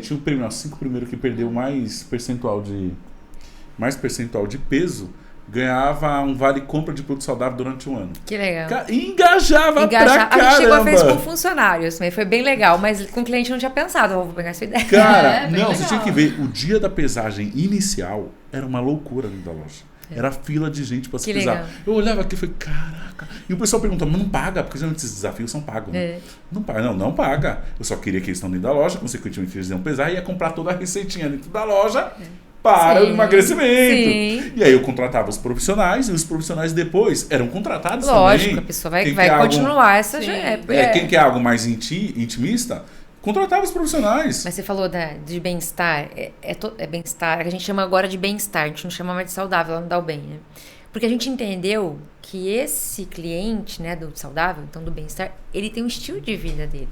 tinha o prêmio, os 5 primeiros que perdeu mais percentual de peso, ganhava um vale compra de produto saudável durante um ano. Que legal. Engajava pra caramba. A gente chegou a fazer com funcionários, mas foi bem legal, mas com o cliente não tinha pensado, vou pegar essa ideia. Cara, você tinha que ver, o dia da pesagem inicial era uma loucura dentro da loja. Era fila de gente pra se pesar. Legal. Eu olhava aqui e falei, caraca. E o pessoal pergunta, mas não paga? Porque geralmente esses desafios são pagos, né? Não paga, não paga. Eu só queria que eles estão dentro da loja, consequentemente eles iam pesar e ia comprar toda a receitinha dentro da loja para o emagrecimento. Sim. E aí eu contratava os profissionais e os profissionais depois eram contratados também. Lógico, a pessoa vai continuar essa... Quem quer algo mais intimista, Contratava os profissionais. Mas você falou de bem-estar. É bem-estar, que a gente chama agora de bem-estar, a gente não chama mais de saudável lá no Dalben, né? Porque a gente entendeu que esse cliente, né, do saudável, então do bem-estar, ele tem um estilo de vida dele.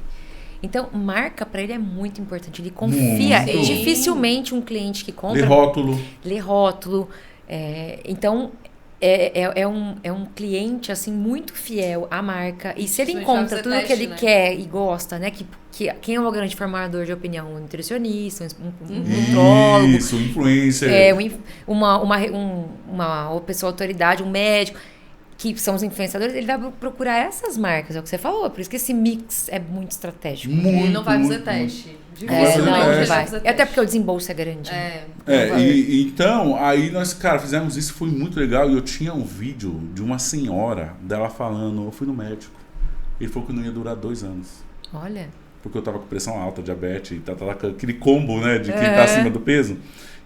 Então, marca para ele é muito importante. Ele confia. Muito. Dificilmente um cliente que compra... Lê rótulo. Então, é um cliente, assim, muito fiel à marca. E se ele encontra tudo que ele quer e gosta, né? Quem é o grande formador de opinião? Um nutricionista, um nutrólogo. Isso, influencer. Uma pessoa autoridade, um médico, que são os influenciadores, ele vai procurar essas marcas, é o que você falou. Por isso que esse mix é muito estratégico. Ele não vai fazer teste. Não vai. Até porque o desembolso é grande. Então, aí nós, cara, fizemos isso, foi muito legal. E eu tinha um vídeo de uma senhora dela falando, eu fui no médico. Ele falou que não ia durar 2 anos. Olha. Porque eu tava com pressão alta, diabetes, aquele combo, né, de quem tá acima do peso.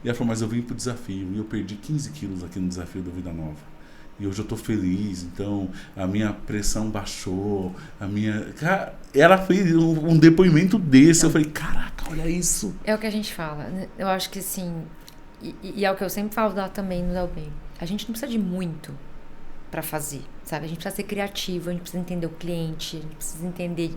E ela falou, mas eu vim pro desafio. E eu perdi 15 quilos aqui no desafio do Vida Nova. E hoje eu tô feliz, então a minha pressão baixou, Cara, ela fez um depoimento desse, eu falei, caraca, olha isso. É o que a gente fala, né? Eu acho que assim, e é o que eu sempre falo lá também no Dalben, a gente não precisa de muito para fazer, sabe? A gente precisa ser criativo, a gente precisa entender o cliente, a gente precisa entender...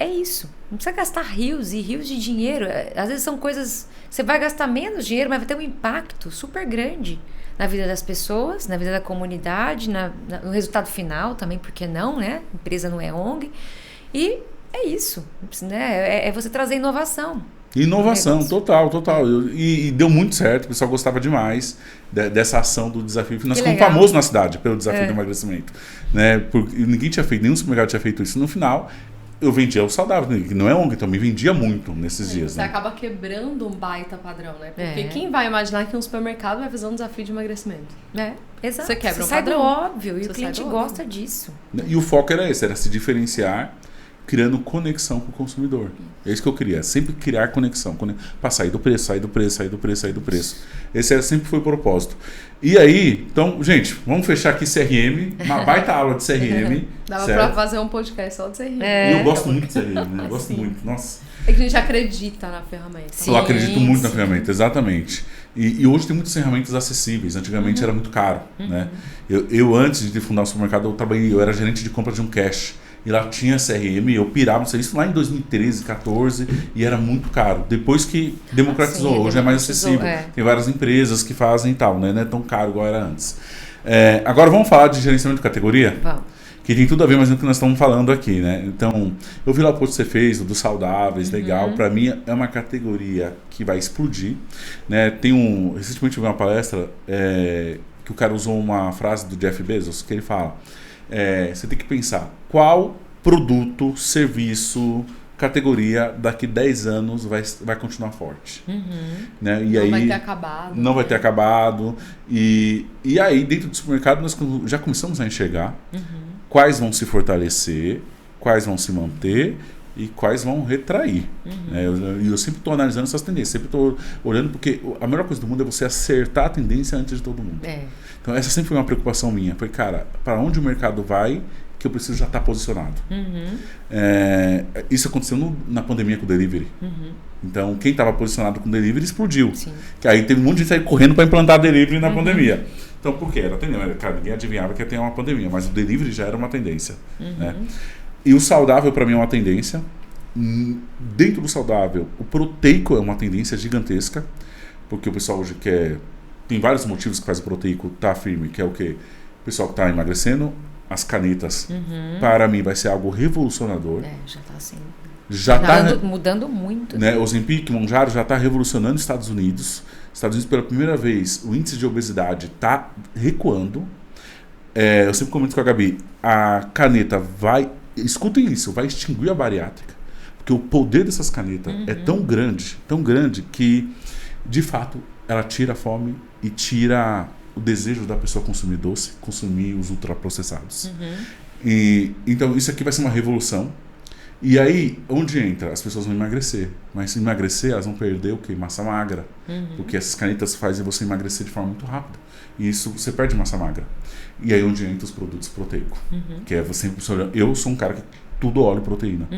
É isso, não precisa gastar rios e rios de dinheiro, às vezes são coisas, você vai gastar menos dinheiro, mas vai ter um impacto super grande na vida das pessoas, na vida da comunidade, no resultado final também, porque não, né? A empresa não é ONG. E é isso, né? É você trazer inovação. Inovação, total. E deu muito certo, o pessoal gostava demais dessa ação do desafio. Nós ficamos famosos na cidade pelo desafio do emagrecimento. Né? Porque ninguém tinha feito, nenhum supermercado tinha feito isso. No final, eu vendia o saudável, que não é ONG, então me vendia muito nesses dias. Você acaba quebrando um baita padrão, né? Porque quem vai imaginar que um supermercado vai fazer um desafio de emagrecimento? Exato. Você quebra um sai padrão. Do óbvio, e o cliente gosta disso. E o foco era esse, era se diferenciar, criando conexão com o consumidor. É isso que eu queria, sempre criar conexão, para sair do preço. Esse sempre foi o propósito. E aí, então, gente, vamos fechar aqui CRM, uma baita aula de CRM. Dava pra fazer um podcast só de CRM. E eu gosto muito de CRM, né? Eu gosto muito, nossa. É que a gente acredita na ferramenta. Eu acredito muito na ferramenta, exatamente. E hoje tem muitas ferramentas acessíveis. Antigamente era muito caro, né? Eu antes de fundar o supermercado, eu era gerente de compra de um cash. E lá tinha CRM, eu pirava isso lá em 2013, 2014, e era muito caro. Depois que democratizou, hoje é mais acessível. Tem várias empresas que fazem e tal, né? Não é tão caro igual era antes. Agora vamos falar de gerenciamento de categoria? Vamos. Que tem tudo a ver mais com o que nós estamos falando aqui, né? Então, eu vi lá o post que você fez, o dos saudáveis, legal. Para mim é uma categoria que vai explodir, né? Recentemente eu vi uma palestra que o cara usou uma frase do Jeff Bezos, que ele fala... você tem que pensar qual produto, serviço, categoria daqui 10 anos vai continuar forte. Né? E não vai ter acabado. Não vai ter acabado. E aí, dentro do supermercado, nós já começamos a enxergar quais vão se fortalecer, quais vão se manter e quais vão retrair. Né? Eu sempre estou analisando essas tendências, sempre estou olhando, porque a melhor coisa do mundo é você acertar a tendência antes de todo mundo. Então essa sempre foi uma preocupação minha. Foi, cara, para onde o mercado vai que eu preciso já estar posicionado. Isso aconteceu na pandemia com o delivery. Então quem estava posicionado com o delivery explodiu. Que aí teve um monte de gente aí correndo para implantar delivery na pandemia. Então por quê? Era tendência. Cara, ninguém adivinhava que ia ter uma pandemia, mas o delivery já era uma tendência. Né? E o saudável para mim é uma tendência. Dentro do saudável, o proteico é uma tendência gigantesca, porque o pessoal hoje quer... Tem vários motivos que faz o proteico estar firme, que é o quê? O pessoal que está emagrecendo, as canetas, para mim, vai ser algo revolucionador. Já está assim. Já está mudando muito. Né? O Ozempic, Mounjaro já está revolucionando os Estados Unidos. Estados Unidos, pela primeira vez, o índice de obesidade está recuando. Eu sempre comento com a Gabi, a caneta vai... Escutem isso, vai extinguir a bariátrica. Porque o poder dessas canetas é tão grande que, de fato, ela tira a fome e tira o desejo da pessoa consumir doce, consumir os ultraprocessados. Então, isso aqui vai ser uma revolução. E aí, onde entra? As pessoas vão emagrecer. Mas se emagrecer, elas vão perder o quê? Massa magra. Porque essas canetas fazem você emagrecer de forma muito rápida. E isso, você perde massa magra. E aí onde entra os produtos proteicos. Que é você... Eu sou um cara que tudo óleo e proteína.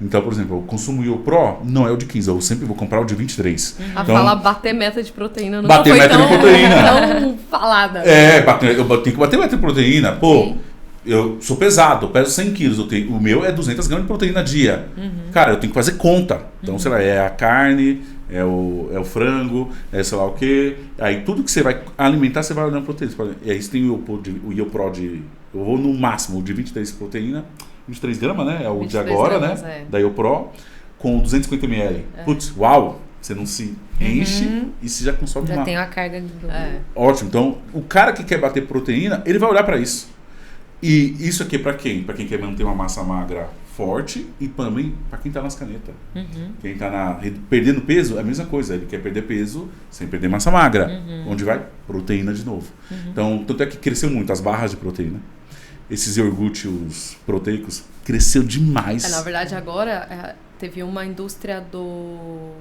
Então, por exemplo, eu consumo o Pro, não é o de 15, eu sempre vou comprar o de 23. A Então, falar bater meta de proteína não bater foi meta tão, de proteína. tão falada. eu tenho que bater meta de proteína. Pô, Sim. eu sou pesado, eu peso 100 quilos, o meu é 200 gramas de proteína a dia. Cara, eu tenho que fazer conta. Então, sei lá, é a carne, é o frango, é sei lá o quê. Aí tudo que você vai alimentar, você vai olhando proteína. E aí você tem o YoPro de... Eu vou no máximo de 23 proteína, 23 gramas, né? É o de 23 agora, gramas, né? é. Da YoPro, com 250 ml. Putz, uau! Você não se enche e você já consome Já uma... tem a carga do... Ótimo. Então, o cara que quer bater proteína, ele vai olhar para isso. E isso aqui é para quem? Para quem quer manter uma massa magra forte e também para quem tá nas canetas. Quem tá perdendo peso é a mesma coisa. Ele quer perder peso sem perder massa magra. Onde vai? Proteína de novo. Então, tanto é que cresceu muito as barras de proteína. Esses iogurtes proteicos cresceu demais. Na verdade, agora teve uma indústria do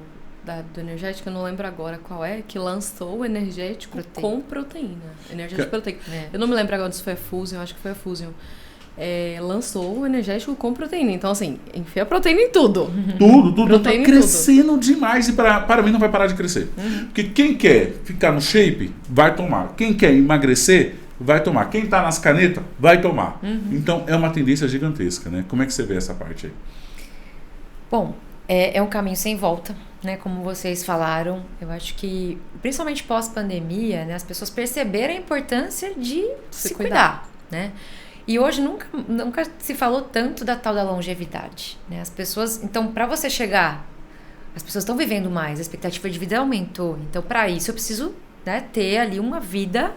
energético, eu não lembro agora qual é, que lançou o energético com proteína. Energético proteico. Eu não me lembro agora se foi a Fusion, acho que foi a Fusion. Lançou o energético com proteína. Então, assim, enfia proteína em tudo. Tudo. Proteína Tá em crescendo demais e para mim não vai parar de crescer. Porque quem quer ficar no shape, vai tomar. Quem quer emagrecer, vai tomar. Quem tá nas canetas, vai tomar. Então, é uma tendência gigantesca, né? Como é que você vê essa parte aí? Bom, é um caminho sem volta, né? Como vocês falaram, eu acho que, principalmente pós-pandemia, né, as pessoas perceberam a importância de se cuidar, né? E hoje nunca se falou tanto da tal da longevidade, né? As pessoas, então, para você chegar, as pessoas estão vivendo mais, a expectativa de vida aumentou. Então, para isso, eu preciso, né, ter ali uma vida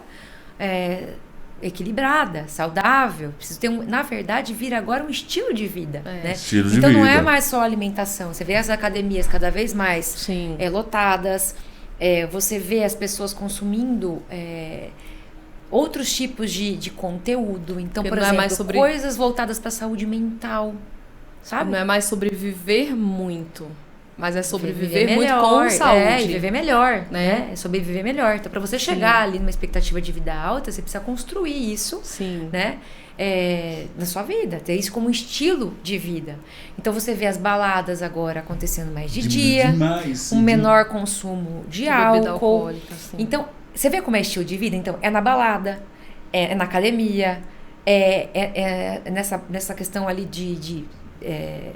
equilibrada, saudável. Preciso ter, na verdade, vir agora um estilo de vida, né? Estilo de então vida. não é mais só alimentação. Você vê as academias cada vez mais lotadas. Você vê as pessoas consumindo outros tipos de conteúdo. Então, por exemplo, coisas voltadas para a saúde mental, sabe? Não é mais sobre viver muito, mas é sobre viver muito com saúde. E viver melhor, né? É sobre viver melhor. Então, para você chegar ali numa expectativa de vida alta, você precisa construir isso, né? Na sua vida, ter isso como estilo de vida. Então, você vê as baladas agora acontecendo mais de dia, um menor consumo de álcool. Então, você vê como é estilo de vida? Então, é na balada, é na academia, nessa questão ali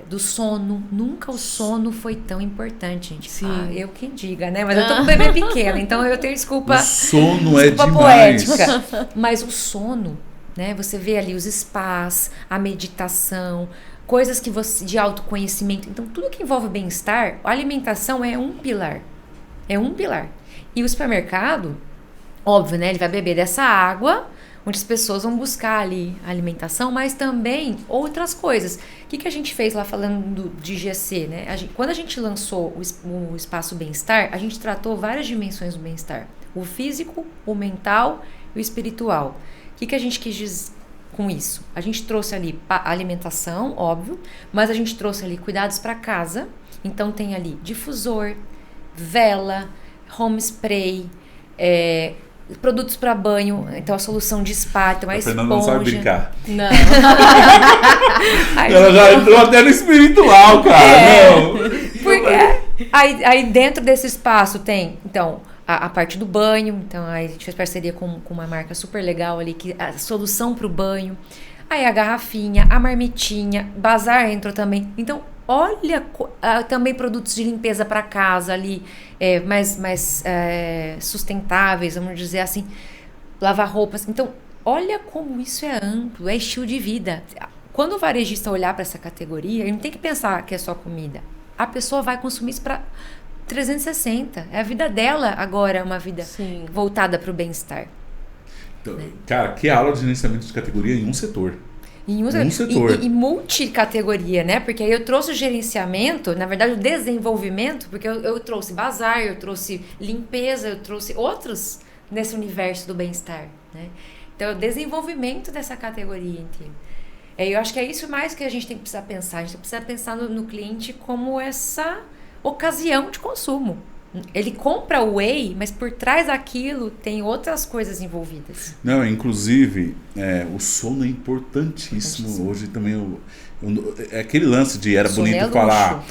do sono. Nunca o sono foi tão importante, gente. Eu quem diga, né? Mas eu tô com um bebê pequeno, então eu tenho desculpa. O sono é demais. Poética. Mas o sono, né? Você vê ali os spas, a meditação, coisas que de autoconhecimento. Então, tudo que envolve bem-estar, a alimentação é um pilar. É um pilar. E o supermercado, óbvio, né? Ele vai beber dessa água, onde as pessoas vão buscar ali a alimentação, mas também outras coisas. O que a gente fez lá falando de GC, né? Quando a gente lançou o Espaço Bem-Estar, a gente tratou várias dimensões do bem-estar. O físico, o mental e o espiritual. O que a gente quis dizer com isso? A gente trouxe ali a alimentação, óbvio, mas a gente trouxe ali cuidados para casa. Então tem ali difusor, vela, home spray, produtos para banho, então a solução de spa, então a esponja. Não sabe brincar. Não. Ela já entrou até no espiritual, cara. Não. Porque aí dentro desse espaço tem, então, a parte do banho. Então aí a gente fez parceria com uma marca super legal ali, que a solução para o banho. Aí a garrafinha, a marmitinha, bazar entrou também. Então, olha, também produtos de limpeza para casa ali, mais sustentáveis, vamos dizer assim, lavar roupas. Então, olha como isso é amplo, é estilo de vida. Quando o varejista olhar para essa categoria, ele não tem que pensar que é só comida. A pessoa vai consumir isso para 360. É a vida dela agora, uma vida voltada para o bem-estar. Então, cara, que aula de gerenciamento de categoria em um setor. Em um setor. E multicategoria, né? Porque aí eu trouxe o gerenciamento, na verdade o desenvolvimento, porque eu trouxe bazar, eu trouxe limpeza, eu trouxe outros nesse universo do bem-estar, né? Então, o desenvolvimento dessa categoria inteira. Eu acho que é isso mais que a gente tem que precisar pensar. A gente precisa pensar no cliente como essa ocasião de consumo, Ele compra o whey, mas por trás daquilo tem outras coisas envolvidas. Não, inclusive, o sono é importantíssimo. Hoje também é aquele lance de era Sono bonito é falar,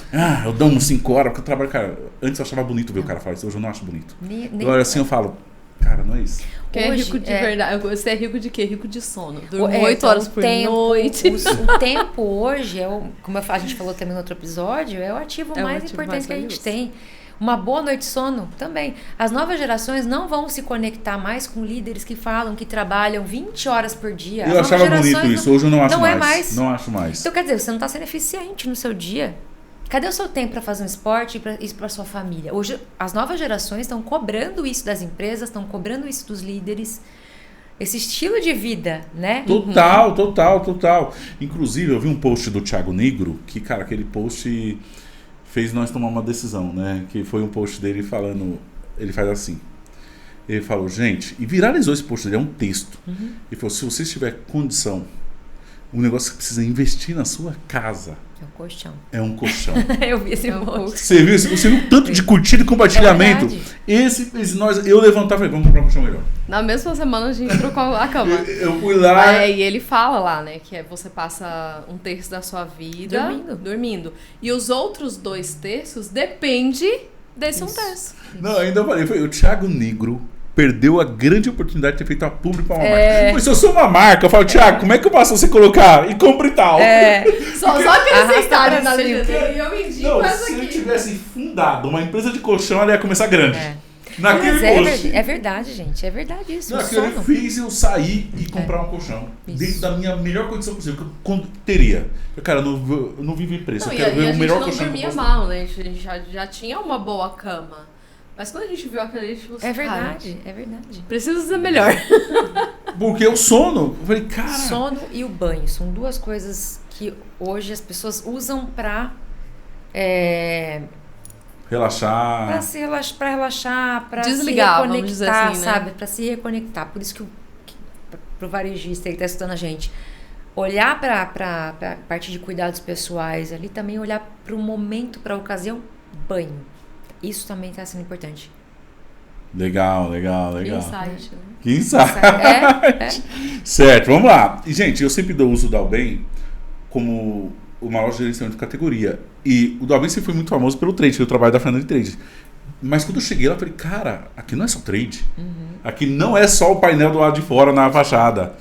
eu durmo 5 horas, porque eu trabalho, cara. Antes eu achava bonito ver o cara falar isso, hoje eu não acho bonito. Agora assim eu falo, cara, não é isso. Quem é rico de verdade? Você é rico de quê? Rico de sono. Durmo 8 horas por noite. O tempo hoje, como a gente falou também no outro episódio, é o ativo mais importante que a gente tem. Uma boa noite de sono também. As novas gerações não vão se conectar mais com líderes que falam que trabalham 20 horas por dia. Eu achava bonito isso, hoje eu não acho mais. Não é mais. Não acho mais. Então, quer dizer, você não está sendo eficiente no seu dia. Cadê o seu tempo para fazer um esporte e para sua família? Hoje, as novas gerações estão cobrando isso das empresas, estão cobrando isso dos líderes. Esse estilo de vida, né? Total. Inclusive, eu vi um post do Thiago Nigro, que, cara, aquele post fez nós tomar uma decisão, né? Que foi um post dele falando, ele faz assim, ele falou, gente, e viralizou esse post dele, é um texto. Ele falou, se você tiver condição, um negócio que precisa investir na sua casa é um colchão. É um colchão. Eu vi esse post. Você viu o tanto de curtida e compartilhamento? Eu levantava e falei, vamos comprar um colchão melhor. Na mesma semana a gente trocou a cama. Eu fui lá. E ele fala lá, né, que você passa 1/3 da sua vida dormindo. E os outros 2/3 depende desse 1/3. Não, ainda eu falei, o Thiago Nigro perdeu a grande oportunidade de ter feito a publi para uma marca. Mas se eu sou uma marca, eu falo, Thiago, como é que eu faço você colocar e compra e tal? Só aquele sentado na legenda. Eu me indico essa aqui. Se eu aqui. tivesse fundado uma empresa de colchão, ela ia começar grande. Naquele post. É verdade, gente. É verdade isso. Naquele fez eu sair e comprar um colchão. Isso. Dentro da minha melhor condição possível. Que eu teria. Cara, eu não vivo em preço. Eu quero ver o melhor colchão. A gente não dormia mal, né? A gente já tinha uma boa cama. Mas quando a gente viu aquele, a gente falou assim, é verdade. Precisa ser melhor. Porque o sono, eu falei, cara... Sono e o banho são duas coisas que hoje as pessoas usam pra... relaxar. Pra relaxar, pra desligar, se reconectar, vamos dizer assim, né? sabe? Pra se reconectar. Por isso que pro varejista que tá escutando a gente, olhar pra parte de cuidados pessoais ali, também olhar pro momento, pra ocasião, banho. Isso também está sendo importante. Legal. Insight, né? Que insight. Certo, vamos lá. E, gente, eu sempre uso o Dalben como uma loja de gerenciamento de categoria. E o Dalben sempre foi muito famoso pelo trade, pelo trabalho da Fernanda de trade. Mas quando eu cheguei lá, eu falei, cara, aqui não é só trade. Aqui não é só o painel do lado de fora na fachada.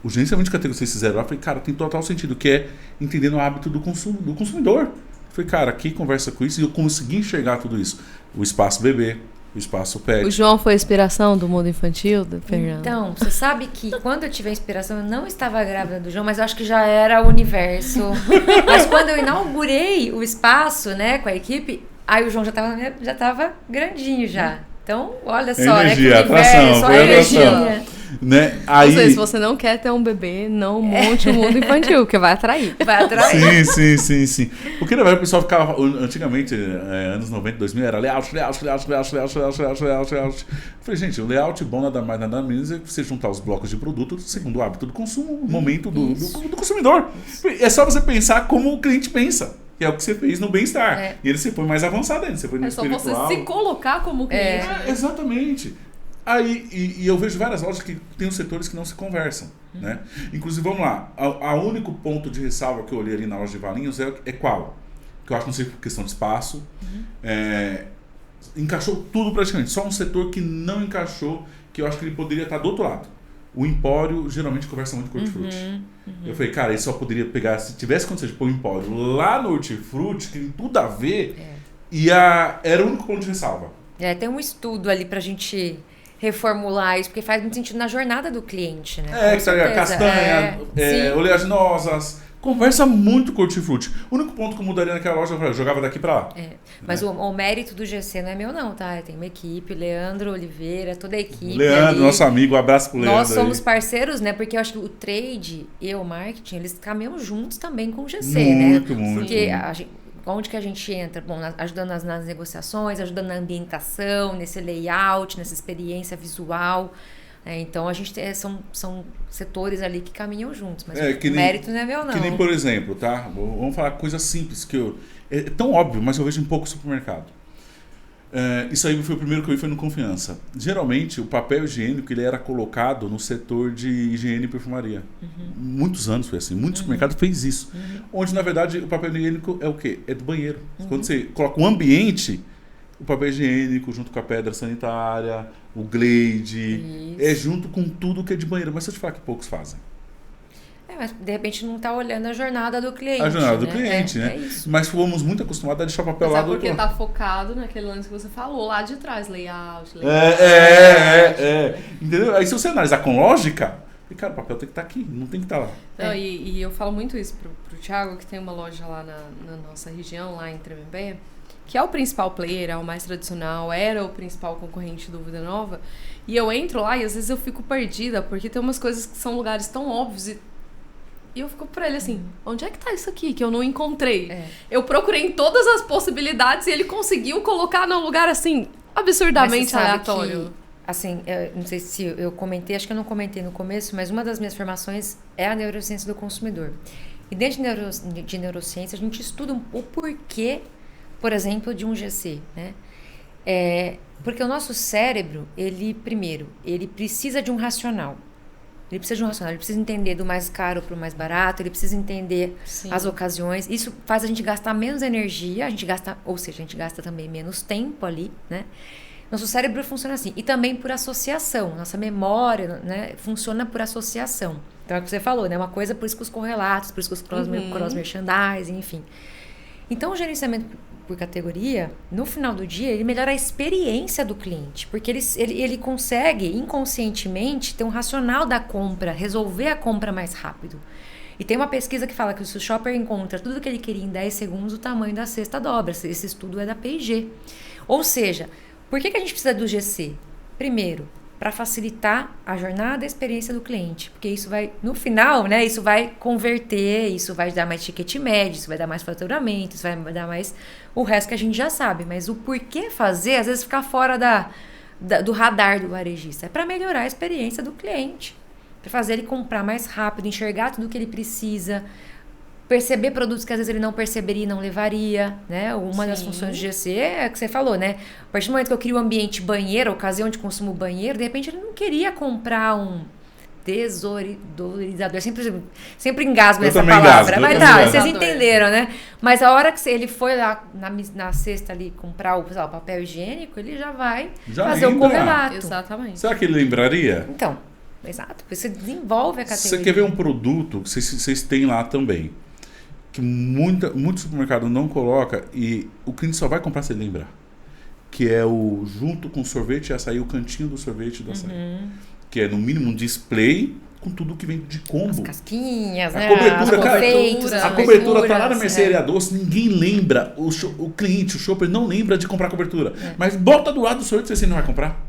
O gerenciamento de categoria que vocês fizeram lá, eu falei, cara, tem total sentido, que é entendendo o hábito do consumidor. Falei, cara, aqui conversa com isso e eu consegui enxergar tudo isso. O espaço bebê, o espaço pet. O João foi a inspiração do mundo infantil, do Fernando? Então, você sabe que quando eu tive a inspiração, eu não estava grávida do João, mas eu acho que já era o universo. Mas quando eu inaugurei o espaço, né, com a equipe, aí o João já estava grandinho já. Então, olha só, energia, né, que universo, atração, energia. Né? Aí... Ou seja, se você não quer ter um bebê, não monte um mundo infantil, que vai atrair. Sim. Porque na verdade o pessoal ficava, antigamente, anos 90, 2000, era layout. Eu falei, gente, o layout bom nada mais nada menos é você juntar os blocos de produto segundo o hábito do consumo, o momento do consumidor. É só você pensar como o cliente pensa. Que é o que você fez no bem-estar. E ele se foi mais avançado ainda, você foi no espiritual. É só você se colocar como cliente. Exatamente. Aí, e eu vejo várias lojas que tem os setores que não se conversam, né? Inclusive, vamos lá, o único ponto de ressalva que eu olhei ali na loja de Valinhos é qual? Que eu acho que não sei por questão de espaço, encaixou tudo praticamente, só um setor que não encaixou, que eu acho que ele poderia estar do outro lado. O Empório geralmente conversa muito com o Hortifruti. Eu falei, cara, ele só poderia pegar, se tivesse condição de pôr o Empório lá no Hortifruti, que tem tudo a ver, era o único ponto de ressalva. Tem um estudo ali pra gente reformular isso, porque faz muito sentido na jornada do cliente, né? Castanha, oleaginosas, conversa muito com o Hortifruti. O único ponto que eu mudaria naquela loja, eu jogava daqui pra lá. Mas o mérito do GC não é meu não, tá? Tem uma equipe, Leandro Oliveira, toda a equipe. Leandro, ali. Nosso amigo, um abraço pro Leandro. Nós somos parceiros, né? Porque eu acho que o trade e o marketing, eles caminham juntos também com o GC, muito, né? Muito. Porque onde que a gente entra? Bom, ajudando nas negociações, ajudando na ambientação, nesse layout, nessa experiência visual. Então, a gente são setores ali que caminham juntos, mas o mérito não é meu, não. Que nem, por exemplo, tá? Vamos falar coisas simples, é tão óbvio, mas eu vejo em pouco supermercado. Isso aí foi o primeiro que eu vi, foi no Confiança. Geralmente, o papel higiênico ele era colocado no setor de higiene e perfumaria. Muitos anos foi assim. Muitos supermercados fez isso. Onde, na verdade, o papel higiênico é o quê? É do banheiro. Quando você coloca o ambiente, o papel higiênico junto com a pedra sanitária, o Glade, é junto com tudo que é de banheiro. Mas se eu te falar que poucos fazem. Mas de repente não está olhando a jornada do cliente. A jornada do né? cliente, né? É isso. Mas fomos muito acostumados a deixar o papel Mas lá é do porque outro tá focado naquele lance que você falou, lá de trás, layout. Entendeu? Aí se você analisar com lógica, cara, o papel tem que estar aqui, não tem que estar lá. Não, e eu falo muito isso pro Thiago, que tem uma loja lá na nossa região, lá em Tremembé, que é o principal player, é o mais tradicional, era o principal concorrente do Vida Nova. E eu entro lá e às vezes eu fico perdida, porque tem umas coisas que são lugares tão óbvios e eu fico pra ele assim, onde é que tá isso aqui que eu não encontrei? Eu procurei em todas as possibilidades e ele conseguiu colocar num lugar assim, absurdamente aleatório. Que, assim, não sei se eu comentei, acho que eu não comentei no começo, mas uma das minhas formações é a neurociência do consumidor. E dentro de neurociência a gente estuda o porquê, por exemplo, de um GC, né? Porque o nosso cérebro, ele precisa de um racional. Ele precisa entender do mais caro para o mais barato, ele precisa entender as ocasiões. Isso faz a gente gastar menos energia, a gente gasta também menos tempo ali, né? Nosso cérebro funciona assim. E também por associação. Nossa memória, né, funciona por associação. Então é o que você falou, né? Uma coisa, por isso que os correlatos, por isso que os cross-merchandising, enfim. Então o gerenciamento por categoria, no final do dia, ele melhora a experiência do cliente, porque ele consegue inconscientemente ter um racional da compra, resolver a compra mais rápido. E tem uma pesquisa que fala que se o shopper encontra tudo que ele queria em 10 segundos, o tamanho da cesta dobra. Esse estudo é da P&G. Ou seja, por que a gente precisa do GC? Primeiro, para facilitar a jornada e a experiência do cliente. Porque isso vai, no final, né, isso vai converter, isso vai dar mais ticket médio, isso vai dar mais faturamento, isso vai dar mais o resto que a gente já sabe. Mas o porquê fazer, às vezes, fica fora do radar do varejista. É para melhorar a experiência do cliente. Para fazer ele comprar mais rápido, enxergar tudo que ele precisa, perceber produtos que às vezes ele não perceberia e não levaria, né? Uma das funções de GC é que você falou, né? A partir do momento que eu crio um ambiente banheiro, ocasião de consumo banheiro, de repente ele não queria comprar um desodorizador. Sempre engasgo nessa palavra. Mas tá, vocês entenderam, né? Mas a hora que ele foi lá na cesta ali comprar o papel higiênico, ele já vai fazer o correlato. Exatamente. Será que ele lembraria? Então, exato. Você desenvolve a categoria. Você quer ver um produto que vocês têm lá também, que muito supermercado não coloca e o cliente só vai comprar se ele lembrar. Que é o junto com o sorvete e açaí, o cantinho do sorvete e do açaí. Que é no mínimo um display com tudo que vem de combo. As casquinhas, a cobertura, cara, a cobertura tá lá na mercearia doce, ninguém lembra, o cliente, o shopper não lembra de comprar a cobertura. Mas bota do lado do sorvete, você não vai comprar.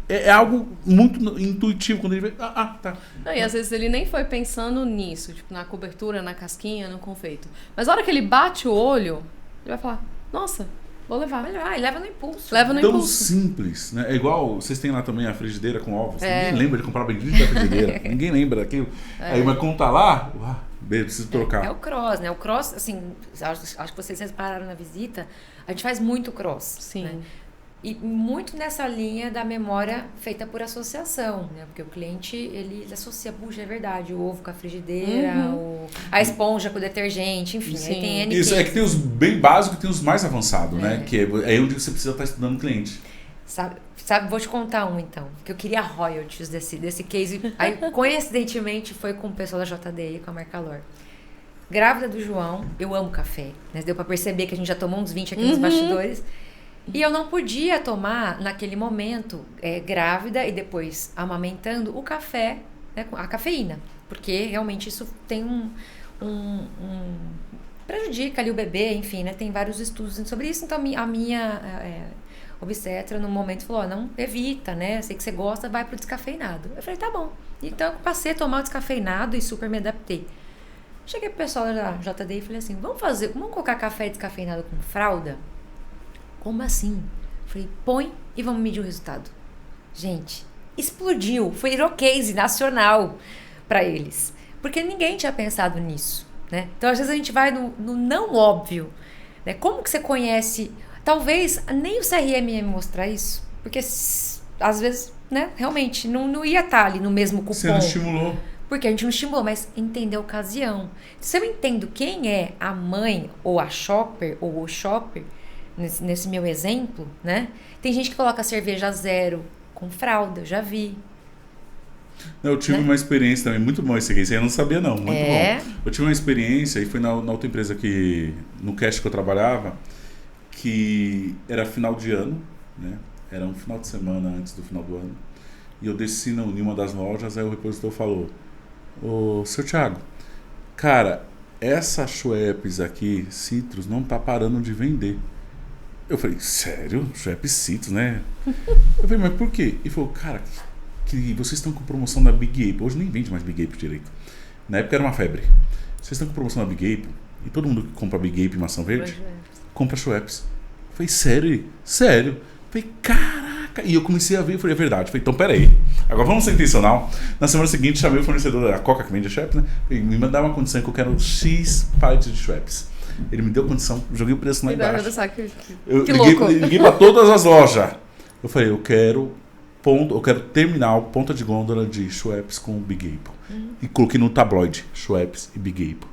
É algo muito intuitivo quando ele vê. Tá. Não, e às vezes ele nem foi pensando nisso, tipo, na cobertura, na casquinha, no confeito. Mas a hora que ele bate o olho, ele vai falar, nossa, vou levar. Vai levar, e leva no impulso. Tão simples, né? É igual, vocês têm lá também a frigideira com ovos. Ninguém lembra de comprar a bendita frigideira. Ninguém lembra daquilo. Aí, mas quando tá lá, preciso trocar. É o cross, né? O cross, assim, acho que vocês repararam na visita, a gente faz muito cross. Sim. Né? E muito nessa linha da memória feita por associação, né? Porque o cliente, ele associa, puxa, é verdade, o ovo com a frigideira, a esponja com o detergente, enfim. Aí tem N Isso, é que tem os bem básicos e tem os mais avançados, né? Que é onde você precisa estar estudando o cliente. Sabe, vou te contar um, então, que eu queria royalties desse case. Aí, coincidentemente, foi com o pessoal da JDI, com a Marcalor. Grávida do João, eu amo café, né? Deu pra perceber que a gente já tomou uns 20 aqui nos bastidores. E eu não podia tomar, naquele momento, grávida e depois amamentando, o café, né, a cafeína. Porque realmente isso tem prejudica ali o bebê, enfim, né? Tem vários estudos sobre isso. Então a minha obstetra, no momento, falou, não, evita, né? Sei que você gosta, vai pro descafeinado. Eu falei, tá bom. Então eu passei a tomar o descafeinado e super me adaptei. Cheguei pro pessoal da JD e falei assim, vamos colocar café descafeinado com fralda? Como assim? Falei, põe e vamos medir o resultado. Gente, explodiu. Foi case nacional para eles. Porque ninguém tinha pensado nisso, né? Então, às vezes, a gente vai no não óbvio. Né? Como que você conhece... talvez nem o CRM ia me mostrar isso, porque às vezes, né, realmente, não ia estar ali no mesmo cupom. Você não estimulou. Porque a gente não estimulou, mas entender a ocasião. Se eu entendo quem é a mãe, ou a shopper, ou o shopper, nesse meu exemplo, né? Tem gente que coloca cerveja zero com fralda, eu já vi. Eu tive uma experiência também, muito bom esse case, eu não sabia não, muito bom. Eu tive uma experiência, e foi na outra empresa no cash que eu trabalhava, que era final de ano, né? Era um final de semana antes do final do ano, e eu desci em uma das lojas, aí o repositor falou: ô, seu Thiago, cara, essa Schweppes aqui, Citrus, não tá parando de vender. Eu falei, sério? Schweppes Citrus, né? Eu falei, mas por quê? Ele falou, cara, que vocês estão com promoção da Big Apple. Hoje nem vende mais Big Apple direito. Na época era uma febre. Vocês estão com promoção da Big Apple, e todo mundo que compra Big Apple e maçã verde, compra Schweppes. Eu falei, sério? Sério? Eu falei, caraca. E eu comecei a ver, eu falei, é verdade. Eu falei, então peraí. Agora vamos ser intencional. Na semana seguinte, chamei o fornecedor da Coca, que vende a Schweppes, né? Falei, me mandar uma condição que eu quero X pares de Schweppes. Ele me deu condição, joguei o preço lá embaixo. Eu liguei para todas as lojas. Eu falei, eu quero terminal, ponta de gôndola de Schweppes com Big Apple. E coloquei no tabloide, Schweppes e Big Apple.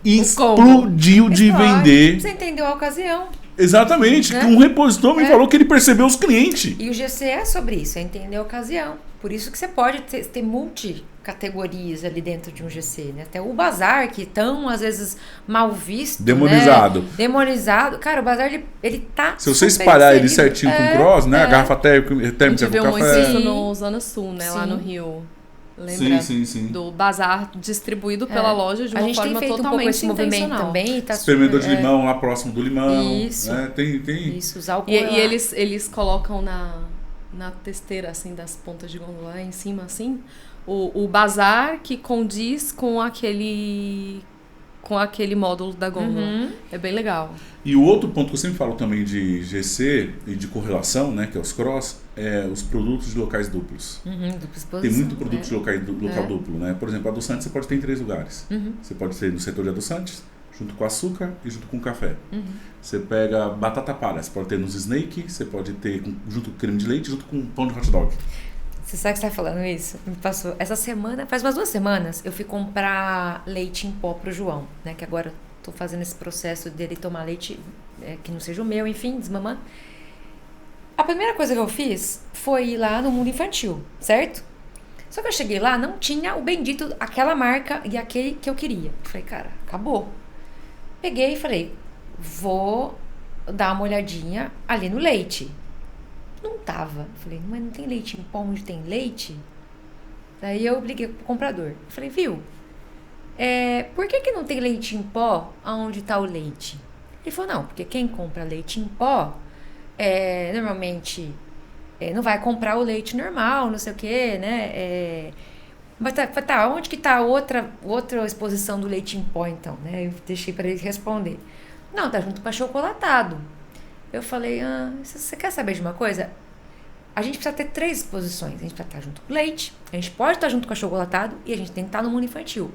Explodiu de vender. Você entendeu a ocasião. Exatamente, que um repositor me falou que ele percebeu os clientes. E o GC é sobre isso, é entender a ocasião. Por isso que você pode ter multicategorias ali dentro de um GC, né? Até o bazar, que tão, às vezes, mal visto, demonizado. Né? Demonizado. Cara, o bazar, ele tá se você espalhar ele certinho com cross, né? A garrafa térmica com café. A gente viu muito isso no Zona Sul, né? Sim. Lá no Rio. Lembra? Sim. Do bazar distribuído pela loja de uma forma totalmente intencional. A gente tem feito um pouco esse movimento também. Tá experimentador de limão lá próximo do limão. Isso. Né? Tem. Isso, usar o E eles colocam na testeira, assim, das pontas de gôndola lá em cima, assim, o bazar que condiz com aquele módulo da gôndola. É bem legal. E o outro ponto que eu sempre falo também de GC e de correlação, né, que é os cross, é os produtos de locais duplos. Tem muito produto de local duplo, né? Por exemplo, adoçante você pode ter em 3 lugares. Você pode ter no setor de adoçantes, junto com açúcar e junto com café. Você pega batata palha, você pode ter nos snake, você pode ter junto com creme de leite, junto com pão de hot dog. Você sabe que você está falando isso? Me passou essa semana, faz umas 2 semanas, eu fui comprar leite em pó pro João, né? Que agora estou fazendo esse processo dele tomar leite que não seja o meu, enfim, desmamando. A primeira coisa que eu fiz foi ir lá no Mundo Infantil, certo? Só que eu cheguei lá, não tinha o bendito, aquela marca e aquele que eu queria. Eu falei, cara, acabou. Peguei e falei, vou dar uma olhadinha ali no leite. Não tava. Falei, mas não tem leite em pó onde tem leite? Daí eu liguei pro comprador. Falei, viu? Por que não tem leite em pó onde tá o leite? Ele falou, não, porque quem compra leite em pó, normalmente não vai comprar o leite normal, não sei o que, né? Mas tá, onde que tá outra exposição do leite em pó, então, né? Eu deixei para ele responder. Não, tá junto com achocolatado. Eu falei, você quer saber de uma coisa? A gente precisa ter 3 exposições. A gente precisa estar junto com leite, a gente pode estar junto com achocolatado e a gente tem que estar no mundo infantil.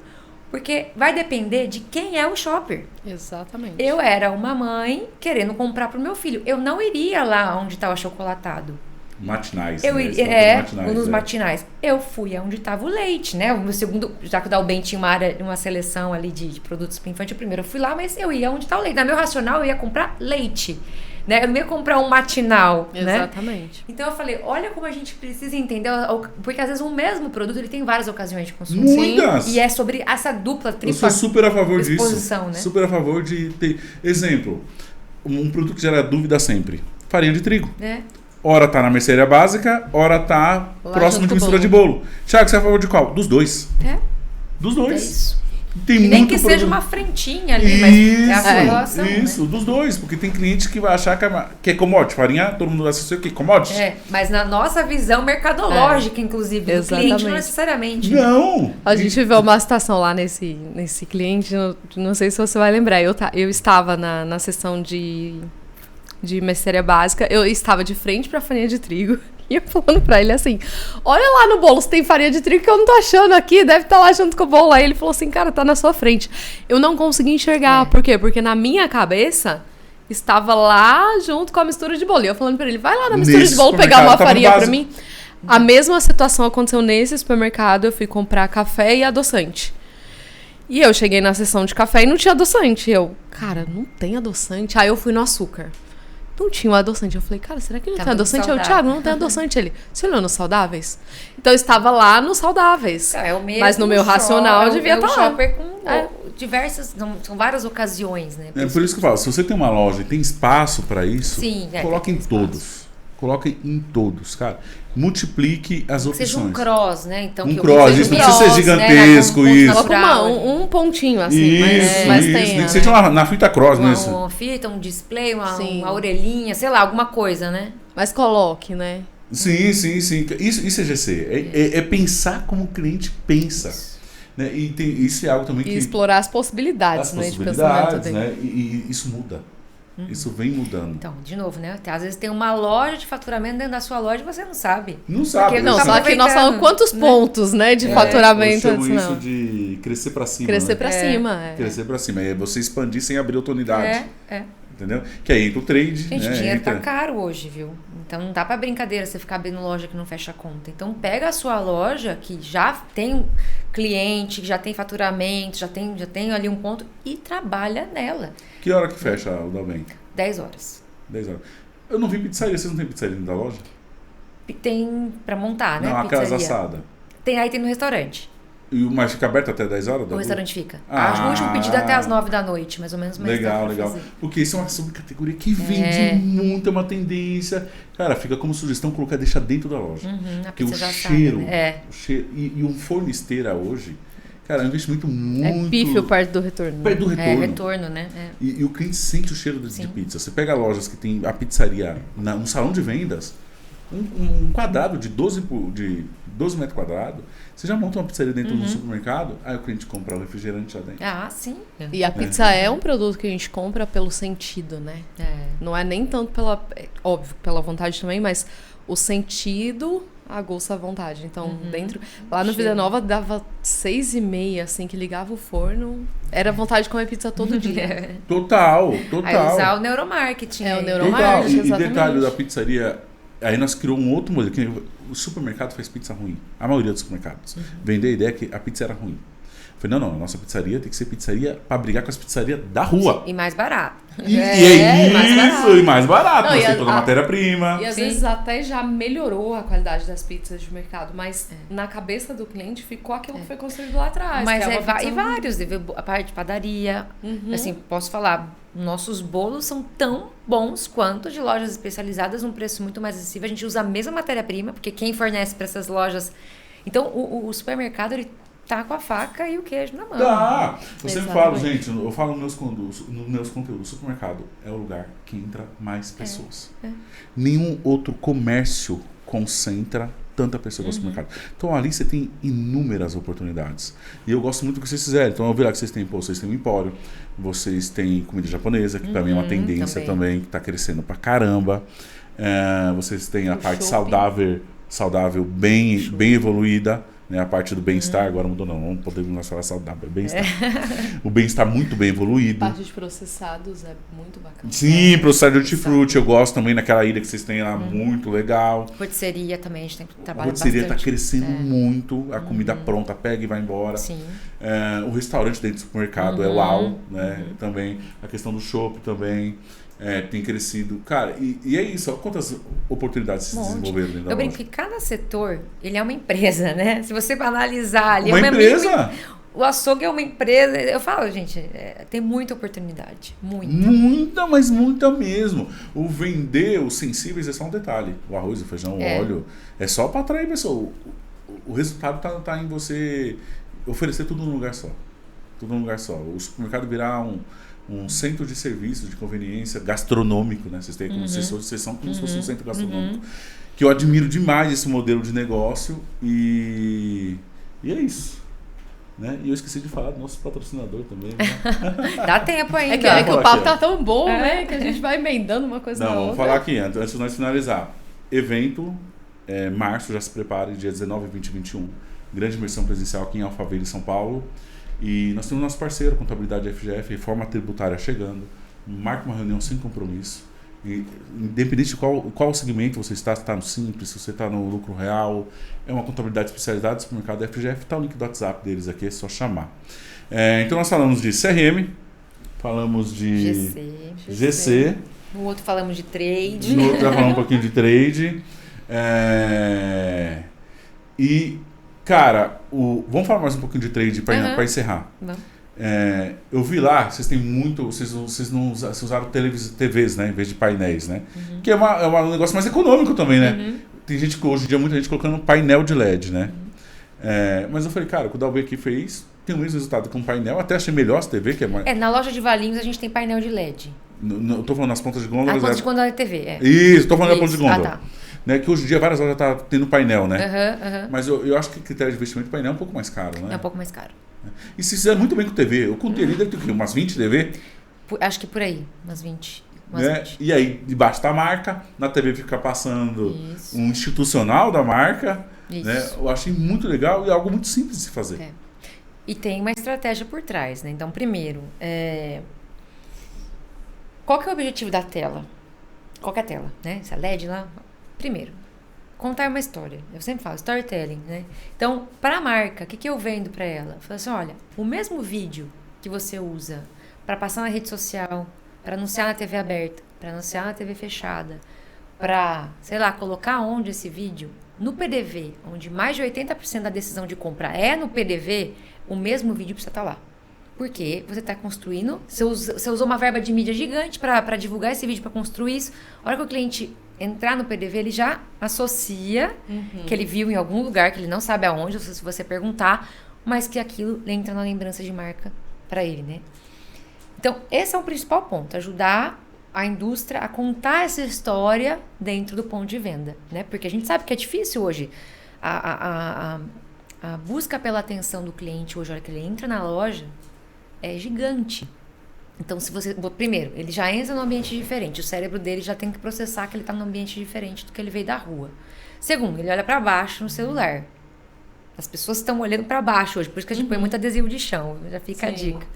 Porque vai depender de quem é o shopper. Exatamente. Eu era uma mãe querendo comprar pro meu filho. Eu não iria lá onde está o achocolatado. Matinais. Nos matinais. Eu fui aonde estava o leite, né? O meu segundo, já que o Dalben tinha uma seleção ali de produtos para infantil, primeiro eu fui lá, mas eu ia onde está o leite. No meu racional, eu ia comprar leite. Né? Eu não ia comprar um matinal. Exatamente. Né? Então eu falei, olha como a gente precisa entender, porque às vezes o mesmo produto ele tem várias ocasiões de consumo. Muitas! Sim, e é sobre essa dupla, tripla. Eu sou super a favor disso. Né? Super a favor de ter. Exemplo, um produto que gera dúvida sempre: farinha de trigo. Ora tá na mercearia básica, ora tá próximo de mistura de bolo. Thiago, você é a favor de qual? Dos dois. Dos dois. É isso. Tem e muito nem que seja uma frentinha ali, mas é a correlação. Isso, né? Dos dois, porque tem cliente que vai achar que é commodity. Farinha, todo mundo associa o quê? Commodity? Mas na nossa visão mercadológica, inclusive, do cliente, não necessariamente. Não! A gente viveu uma situação lá nesse cliente, não sei se você vai lembrar. Eu estava na sessão de mercearia básica, eu estava de frente pra farinha de trigo. E eu falando pra ele assim, olha lá no bolo se tem farinha de trigo que eu não tô achando aqui, deve estar lá junto com o bolo. Aí ele falou assim, cara, tá na sua frente. Eu não consegui enxergar, por quê? Porque na minha cabeça estava lá junto com a mistura de bolo. E eu falando pra ele, vai lá na mistura Nesse de bolo pegar uma supermercado, farinha tava pra no mim. A mesma situação aconteceu nesse supermercado. Eu fui comprar café e adoçante. E eu cheguei na seção de café e não tinha adoçante. Eu, cara, não tem adoçante. Aí eu fui no açúcar. Não tinha o adoçante. Eu falei, cara, será que não Tá tem muito adoçante? Eu, saudável. Thiago, não tem adoçante. Ele, você olhou nos saudáveis? Então eu estava lá nos saudáveis. É o mesmo Mas no meu racional devia estar estar lá. shopper com É. diversas, são várias ocasiões, né? É por isso que eu falo, se você tem uma loja e tem espaço para isso, Sim, coloque em tem espaço. todos. Coloque em todos, cara. Multiplique as Que opções. seja um cross, né? Então, Um que cross, seja isso um não precisa ser cross, gigantesco, né? isso. Coloca Natural, um pontinho assim, Isso, mas isso. tenha, Nem que seja né? na fita cross, né? Isso. uma fita, um display, Sim. uma orelhinha, sei lá, alguma coisa, né? Mas coloque, né? Sim, sim, sim. Isso é GC. É pensar como o cliente pensa. Né? E isso é algo também E que... explorar as possibilidades, As né? De pensamento possibilidades, dele. né? E isso muda. Isso vem mudando. Então, de novo, né? Às vezes tem uma loja de faturamento dentro da sua loja e você não sabe. Não sabe. Porque Não, tá só que nós falamos aproveitando, quantos né? pontos, né? De Eu faturamento chamo antes, isso não. de crescer pra cima. Crescer né? pra cima. É. Crescer pra cima. É você expandir sem abrir oportunidade. É. Entendeu? Que aí entra o trade. Gente, né? o dinheiro entra... tá caro hoje, viu? Então não dá pra brincadeira você ficar abrindo loja que não fecha a conta. Então pega a sua loja que já tem cliente, que já tem faturamento, já tem ali um ponto e trabalha nela. Que hora que fecha o Dalben? 10 horas. 10 horas. Eu não vi pizzaria. Vocês não tem pizzaria dentro da loja? Tem pra montar, né? Não, a casa Pizzaria. assada. Aí tem no restaurante. Mas fica aberto até 10 horas? O restaurante fica. Ah. O último pedido é até as 9 da noite, mais ou menos. Mas dá Legal, pra legal. fazer. Porque isso é uma subcategoria que vende muito, é uma tendência. Cara, fica como sugestão colocar, deixar dentro da loja. A Porque pizza o já cheiro, sabe, né? o cheiro e um forno esteira hoje, cara, é um investimento muito... É pífio perto do retorno. perto do retorno. Retorno, né? E o cliente sente o cheiro de Sim. pizza. Você pega lojas que tem a pizzaria no salão de vendas, um quadrado de 12 metros quadrados, você já monta uma pizzaria dentro do supermercado, aí o cliente compra o refrigerante já dentro. Ah, sim. E a pizza é um produto que a gente compra pelo sentido, né? Não é nem tanto pela... óbvio, pela vontade também, mas o sentido aguça a vontade. Então, dentro... Lá no Vida Nova dava 6h30, assim, que ligava o forno. Era vontade de comer pizza todo dia. Total. Aí usar o neuromarketing. É, o aí. neuromarketing. Total. E exatamente. detalhe da pizzaria, aí nós criamos um outro modelo, que o supermercado faz pizza ruim. A maioria dos supermercados. Vender a ideia que a pizza era ruim. Eu falei, não, a nossa pizzaria tem que ser pizzaria para brigar com as pizzarias da rua. E mais barato. E é mais isso, barato. e mais barato. Não, Nós e tem toda a matéria-prima. E às Sim. vezes até já melhorou a qualidade das pizzas de mercado, mas na cabeça do cliente ficou aquilo que foi construído lá atrás. Mas que é uma pizza e ruim. vários, a parte de padaria. Assim, posso falar, nossos bolos são tão bons quanto de lojas especializadas, num preço muito mais acessível. A gente usa a mesma matéria-prima, porque quem fornece para essas lojas... Então, o supermercado, ele tá com a faca e o queijo na mão. Tá. Eu sempre Exatamente. falo, gente, eu falo nos meus conteúdos, o supermercado é o lugar que entra mais pessoas. Nenhum outro comércio concentra tanta pessoa no supermercado. Então ali você tem inúmeras oportunidades. E eu gosto muito do que vocês fizeram. Então eu vi lá que vocês têm um empório, vocês têm comida japonesa, que para mim é uma tendência também que está crescendo pra caramba. Vocês têm a parte saudável bem evoluída. Né, a parte do bem-estar, agora mudou não podemos falar saudável, bem-estar. O bem-estar muito bem evoluído. A parte de processados é muito bacana. Sim, processado de hortifruti, eu gosto também naquela ilha que vocês têm lá, muito legal. Rotisseria também, a gente tem que A trabalhar rotisseria bastante. está crescendo muito, a comida pronta, pega e vai embora. Sim. O restaurante dentro do supermercado é uau, né? Também a questão do shopping também tem crescido. Cara, e é isso, olha quantas oportunidades se desenvolveram dentro da Eu loja. brinco que cada setor, ele é uma empresa, né? Se você analisar ali... Uma é empresa? O açougue é uma empresa... Eu falo, gente, tem muita oportunidade. Muita. Muita, mas muita mesmo. O vender os sensíveis é só um detalhe. O arroz, o feijão, o óleo. É só para atrair pessoa. O resultado tá em você oferecer tudo num lugar só. Tudo num lugar só. O supermercado virar um centro de serviço, de conveniência gastronômico, né? Vocês têm como vocês são como se fosse um centro gastronômico. Que eu admiro demais esse modelo de negócio e é isso. Né? E eu esqueci de falar do nosso patrocinador também. Né? Dá tempo ainda. É que o Fala papo aqui, tá tão bom, né? Que a gente vai emendando uma coisa na Não, outra. vamos falar aqui, antes de nós finalizar. Evento, março, já se prepare, dia 19, 20 e 21. Grande imersão presencial aqui em Alphaville, São Paulo. E nós temos nosso parceiro, Contabilidade FGF, Reforma Tributária chegando. marque uma reunião sem compromisso. E, independente de qual segmento você está, se está no Simples, se você está no lucro real, é uma contabilidade especializada do supermercado FGF, está o link do WhatsApp deles aqui, é só chamar. Então nós falamos de CRM, falamos de GC. No outro falamos de trade. No outro já falamos um pouquinho de trade. E, cara, vamos falar mais um pouquinho de trade para encerrar. Eu vi lá, vocês têm muito. Vocês usaram TVs, né? Em vez de painéis, né? Que é um negócio mais econômico também, né? Tem gente que hoje em dia, muita gente colocando painel de LED, né? Mas eu falei, cara, o que o Dalben aqui fez tem o mesmo resultado com painel. Até achei melhor essa TV, que é mais. Na loja de Valinhos a gente tem painel de LED. Eu tô falando nas pontas de gôndola. As pontas de gôndola é TV, Isso, tô falando da ponta de gôndola. Tá. Né, que hoje em dia várias lojas já tá tendo painel, né? Mas eu acho que o critério de investimento de painel é um pouco mais caro, né? É um pouco mais caro. E se fizer muito bem com TV, o conteúdo deve ter o quê? Umas 20 TV? Acho que por aí, umas 20. E aí, debaixo da marca, na TV fica passando um institucional da marca. Né? Eu achei muito legal e algo muito simples de se fazer. E tem uma estratégia por trás, né? Então, primeiro, qual que é o objetivo da tela? Qualquer tela, né? Essa LED lá. Primeiro, contar uma história. Eu sempre falo, storytelling, né? Então, para a marca, o que eu vendo para ela? Eu falo assim, olha, o mesmo vídeo que você usa para passar na rede social, para anunciar na TV aberta, para anunciar na TV fechada, para, sei lá, colocar onde esse vídeo, no PDV, onde mais de 80% da decisão de compra é no PDV, o mesmo vídeo precisa estar lá. Porque você está construindo, você usou uma verba de mídia gigante para divulgar esse vídeo, para construir isso. A hora que o cliente entrar no PDV, ele já associa que ele viu em algum lugar, que ele não sabe aonde, se você perguntar, mas que aquilo entra na lembrança de marca para ele, né? Então, esse é o principal ponto, ajudar a indústria a contar essa história dentro do ponto de venda, né? Porque a gente sabe que é difícil hoje. A busca pela atenção do cliente hoje, a hora que ele entra na loja, é gigante. Então, se você... Primeiro, ele já entra num ambiente diferente. O cérebro dele já tem que processar que ele está num ambiente diferente do que ele veio da rua. Segundo, ele olha para baixo no celular. As pessoas estão olhando para baixo hoje. Por isso que a gente põe muito adesivo de chão. Já fica a dica.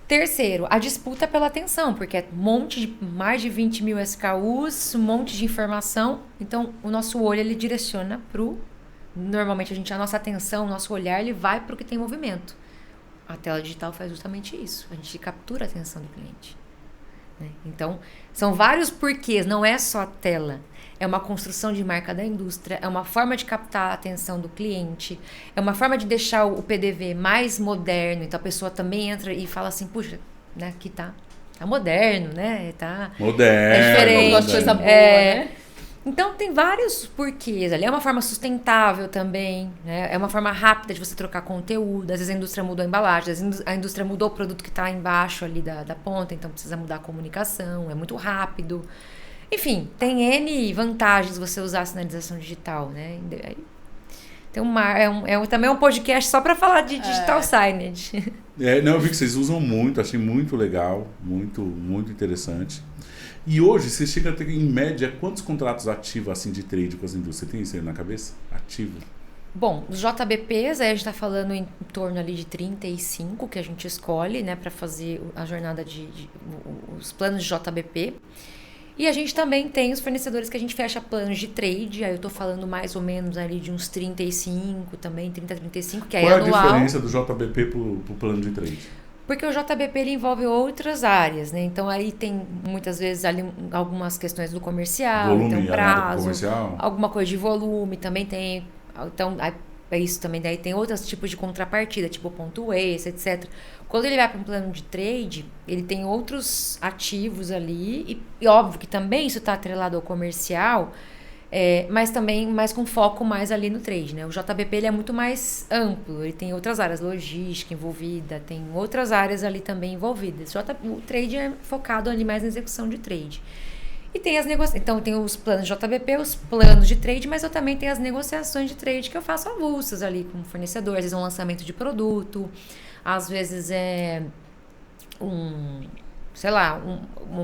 Terceiro, a disputa pela atenção. Porque é mais de 20 mil SKUs, um monte de informação. Então, o nosso olho, ele direciona pro... Normalmente, a nossa atenção, o nosso olhar, ele vai pro que tem movimento. A tela digital faz justamente isso. A gente captura a atenção do cliente. Né? Então, são vários porquês. Não é só a tela. É uma construção de marca da indústria. É uma forma de captar a atenção do cliente. É uma forma de deixar o PDV mais moderno. Então, a pessoa também entra e fala assim, puxa, né, aqui tá moderno, né? Tá moderno. É diferente. Gosto de coisa boa, né? Então, tem vários porquês ali. É uma forma sustentável também, né? É uma forma rápida de você trocar conteúdo. Às vezes a indústria mudou a embalagem, às vezes a indústria mudou o produto que está embaixo ali da ponta, então precisa mudar a comunicação, é muito rápido. Enfim, tem N vantagens você usar a sinalização digital, né? Tem também um podcast só para falar de digital signage. Eu vi que vocês usam muito, achei muito legal, muito, muito interessante. E hoje, você chega a ter, em média, quantos contratos ativos assim, de trade com as indústrias? Você tem isso aí na cabeça? Ativo? Bom, os JBPs, aí a gente está falando em torno ali de 35 que a gente escolhe, né, para fazer a jornada os planos de JBP. E a gente também tem os fornecedores que a gente fecha planos de trade, aí eu estou falando mais ou menos ali de uns 35 também, 30, 35, que é anual. Qual é a diferença do JBP para o plano de trade? Porque o JBP ele envolve outras áreas, né? Então aí tem muitas vezes ali algumas questões do comercial, volume, então prazo, comercial. Alguma coisa de volume também tem. Então é isso também, daí tem outros tipos de contrapartida, tipo ponto extra, etc. Quando ele vai para um plano de trade, ele tem outros ativos ali e óbvio que também isso está atrelado ao comercial, mas também mais com foco mais ali no trade, né? O JBP ele é muito mais amplo, ele tem outras áreas, logística envolvida, tem outras áreas ali também envolvidas. O trade é focado ali mais na execução de trade. E tem as negociações, então tem os planos de JBP, os planos de trade, mas eu também tenho as negociações de trade que eu faço avulsas ali com o fornecedor, às vezes um lançamento de produto, às vezes um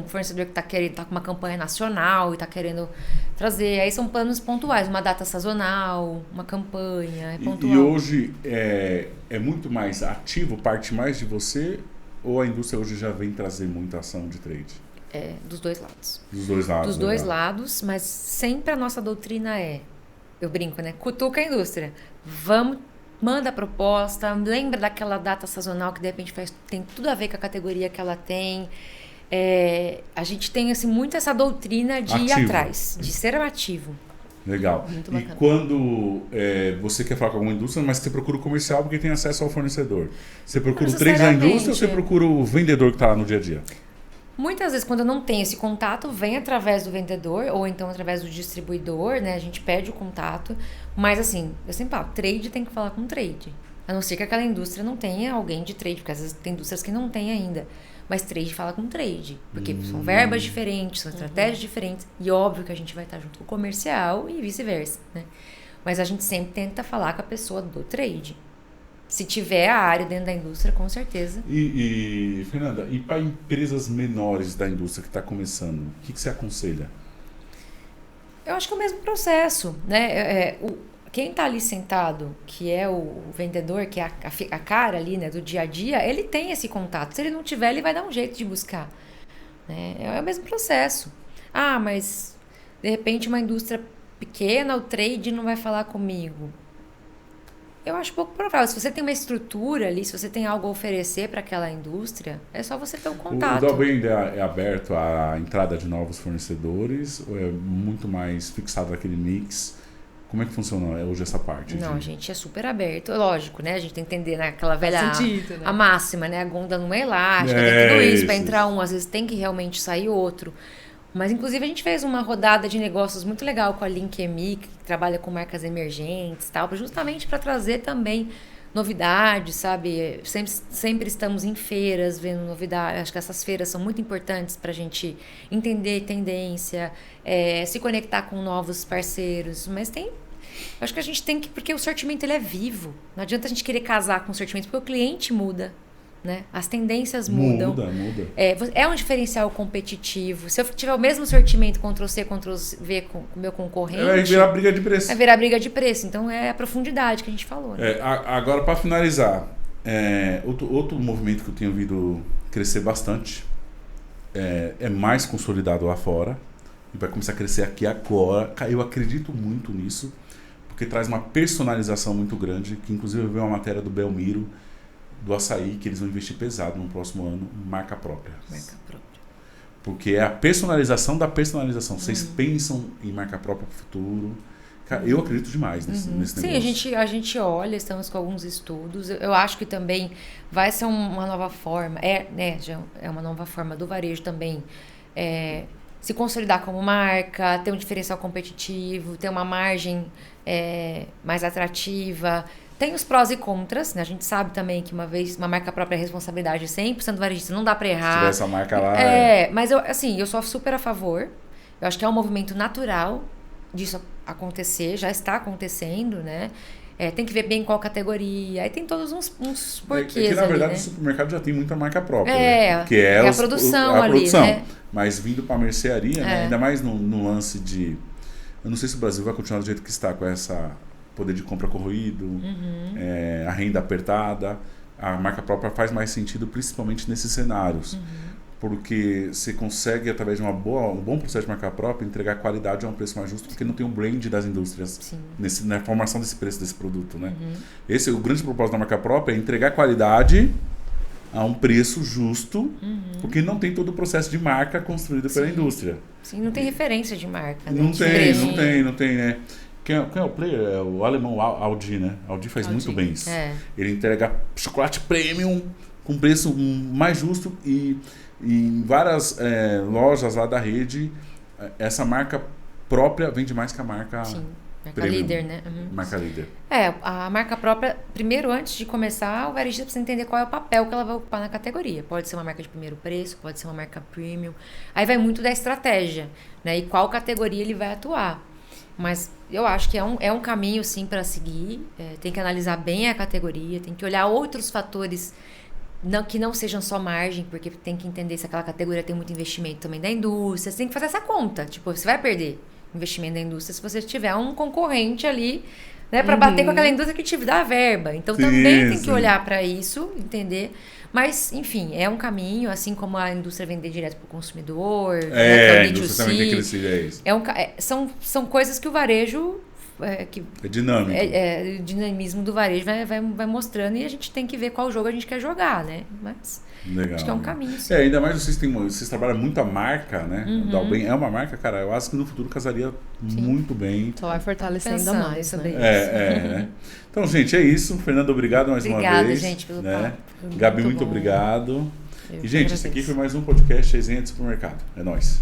fornecedor que tá com uma campanha nacional e está querendo trazer. Aí são planos pontuais, uma data sazonal, uma campanha pontual. E hoje é muito mais ativo, parte mais de você ou a indústria hoje já vem trazer muita ação de trade? Dos dois lados. Dos dois lados. Dos dois lados, mas sempre a nossa doutrina eu brinco, né? Cutuca a indústria. Manda a proposta, lembra daquela data sazonal que de repente tem tudo a ver com a categoria que ela tem. A gente tem assim, muito essa doutrina de ir atrás, de ser ativo. Legal. Muito e bacana. Quando você quer falar com alguma indústria, mas você procura o comercial porque tem acesso ao fornecedor. Você procura Não o trade da necessariamente. indústria ou você procura o vendedor que está lá no dia a dia? Muitas vezes, quando eu não tenho esse contato, vem através do vendedor ou então através do distribuidor, né? A gente pede o contato. Mas assim, eu sempre falo, trade tem que falar com trade. A não ser que aquela indústria não tenha alguém de trade, porque às vezes tem indústrias que não tem ainda. Mas trade fala com trade, porque são verbas diferentes, são estratégias diferentes. E óbvio que a gente vai estar junto com o comercial e vice-versa, né? Mas a gente sempre tenta falar com a pessoa do trade. Se tiver a área dentro da indústria, com certeza. E Fernanda, e para empresas menores da indústria que está começando, o que você aconselha? Eu acho que é o mesmo processo, né? Quem está ali sentado, que é o vendedor, que é a cara ali, né, do dia a dia, ele tem esse contato. Se ele não tiver, ele vai dar um jeito de buscar, né? É o mesmo processo. Ah, mas de repente uma indústria pequena, o trade não vai falar comigo. Eu acho pouco provável. Se você tem uma estrutura ali, se você tem algo a oferecer para aquela indústria, é só você ter um contato. O Dalben ainda é aberto à entrada de novos fornecedores ou é muito mais fixado naquele mix? Como é que funciona hoje essa parte? Não, gente, é super aberto. Lógico, né? A gente tem que entender naquela velha sentido, né? a máxima, né? A gôndola não é elástica, tem tudo isso para entrar um. Às vezes tem que realmente sair outro. Mas, inclusive, a gente fez uma rodada de negócios muito legal com a Linkemi, que trabalha com marcas emergentes e tal, justamente para trazer também novidades, sabe? Sempre estamos em feiras vendo novidades. Acho que essas feiras são muito importantes para a gente entender tendência, se conectar com novos parceiros. Mas acho que a gente tem que... Porque o sortimento ele é vivo. Não adianta a gente querer casar com o sortimento, porque o cliente muda. Né? As tendências mudam. Muda. É um diferencial competitivo. Se eu tiver o mesmo sortimento Ctrl+C, Ctrl+V com o meu concorrente... Vai virar briga de preço. Vai virar briga de preço. Então, é a profundidade que a gente falou. Né? Agora, para finalizar, outro movimento que eu tenho ouvido crescer bastante, é mais consolidado lá fora, e vai começar a crescer aqui agora. Eu acredito muito nisso, porque traz uma personalização muito grande, que inclusive eu vi uma matéria do Belmiro, do açaí, que eles vão investir pesado no próximo ano, marca própria. Marca própria. Porque é a personalização da personalização. Vocês pensam em marca própria para o futuro. Cara, eu acredito demais nesse negócio. Sim, a gente olha, estamos com alguns estudos. Eu acho que também vai ser uma nova forma, já é uma nova forma do varejo também se consolidar como marca, ter um diferencial competitivo, ter uma margem mais atrativa. Tem os prós e contras, né? A gente sabe também que uma marca própria é responsabilidade 100% do varejista, não dá para errar. Se tiver essa marca lá... Mas eu sou super a favor. Eu acho que é um movimento natural disso acontecer, já está acontecendo, né? Tem que ver bem qual categoria. Aí tem todos uns porquês. Que na verdade ali, né? o supermercado já tem muita marca própria. Que é a produção ali, né? Mas vindo para a mercearia, né? Ainda mais no lance de... Eu não sei se o Brasil vai continuar do jeito que está com essa... poder de compra corroído, a renda apertada, a marca própria faz mais sentido, principalmente nesses cenários, porque você consegue, através de um bom processo de marca própria, entregar qualidade a um preço mais justo, porque não tem um brand das indústrias na formação desse preço desse produto, né? Esse é o grande propósito da marca própria, é entregar qualidade a um preço justo, porque não tem todo o processo de marca construído pela indústria. Sim, não tem referência de marca. Não tem, né? Quem é o player? É o alemão Aldi, né? Aldi faz muito bem isso. Ele entrega chocolate premium com preço mais justo e em várias lojas lá da rede, essa marca própria vende mais que a marca marca líder, né? Marca líder. A marca própria, primeiro, antes de começar, o varejista precisa entender qual é o papel que ela vai ocupar na categoria. Pode ser uma marca de primeiro preço, pode ser uma marca premium. Aí vai muito da estratégia, né? E qual categoria ele vai atuar. Mas eu acho que é um caminho, sim, para seguir. Tem que analisar bem a categoria, tem que olhar outros fatores que não sejam só margem, porque tem que entender se aquela categoria tem muito investimento também da indústria. Você tem que fazer essa conta. Tipo, você vai perder investimento da indústria se você tiver um concorrente ali, né, para bater com aquela indústria que te dá a verba. Então, também tem que olhar para isso, entender. Mas, enfim, é um caminho, assim como a indústria vender direto para o consumidor, né, que A o indústria também tem crescido, é isso. são coisas que o varejo... É dinâmico. O dinamismo do varejo vai mostrando e a gente tem que ver qual jogo a gente quer jogar, né? Mas legal, acho que é um caminho, sim. Ainda mais vocês trabalham muito a marca, né? O Dalben é uma marca, cara, eu acho que no futuro casaria muito bem. Só vai fortalecer ainda mais, sobre né? Né? Então, gente, é isso. Fernando, obrigado mais uma vez. Obrigada, gente, pelo né? papo. Gabi, muito bom. obrigado. Eu E, gente, esse aqui foi mais um podcast Resenha de Supermercado. É nóis.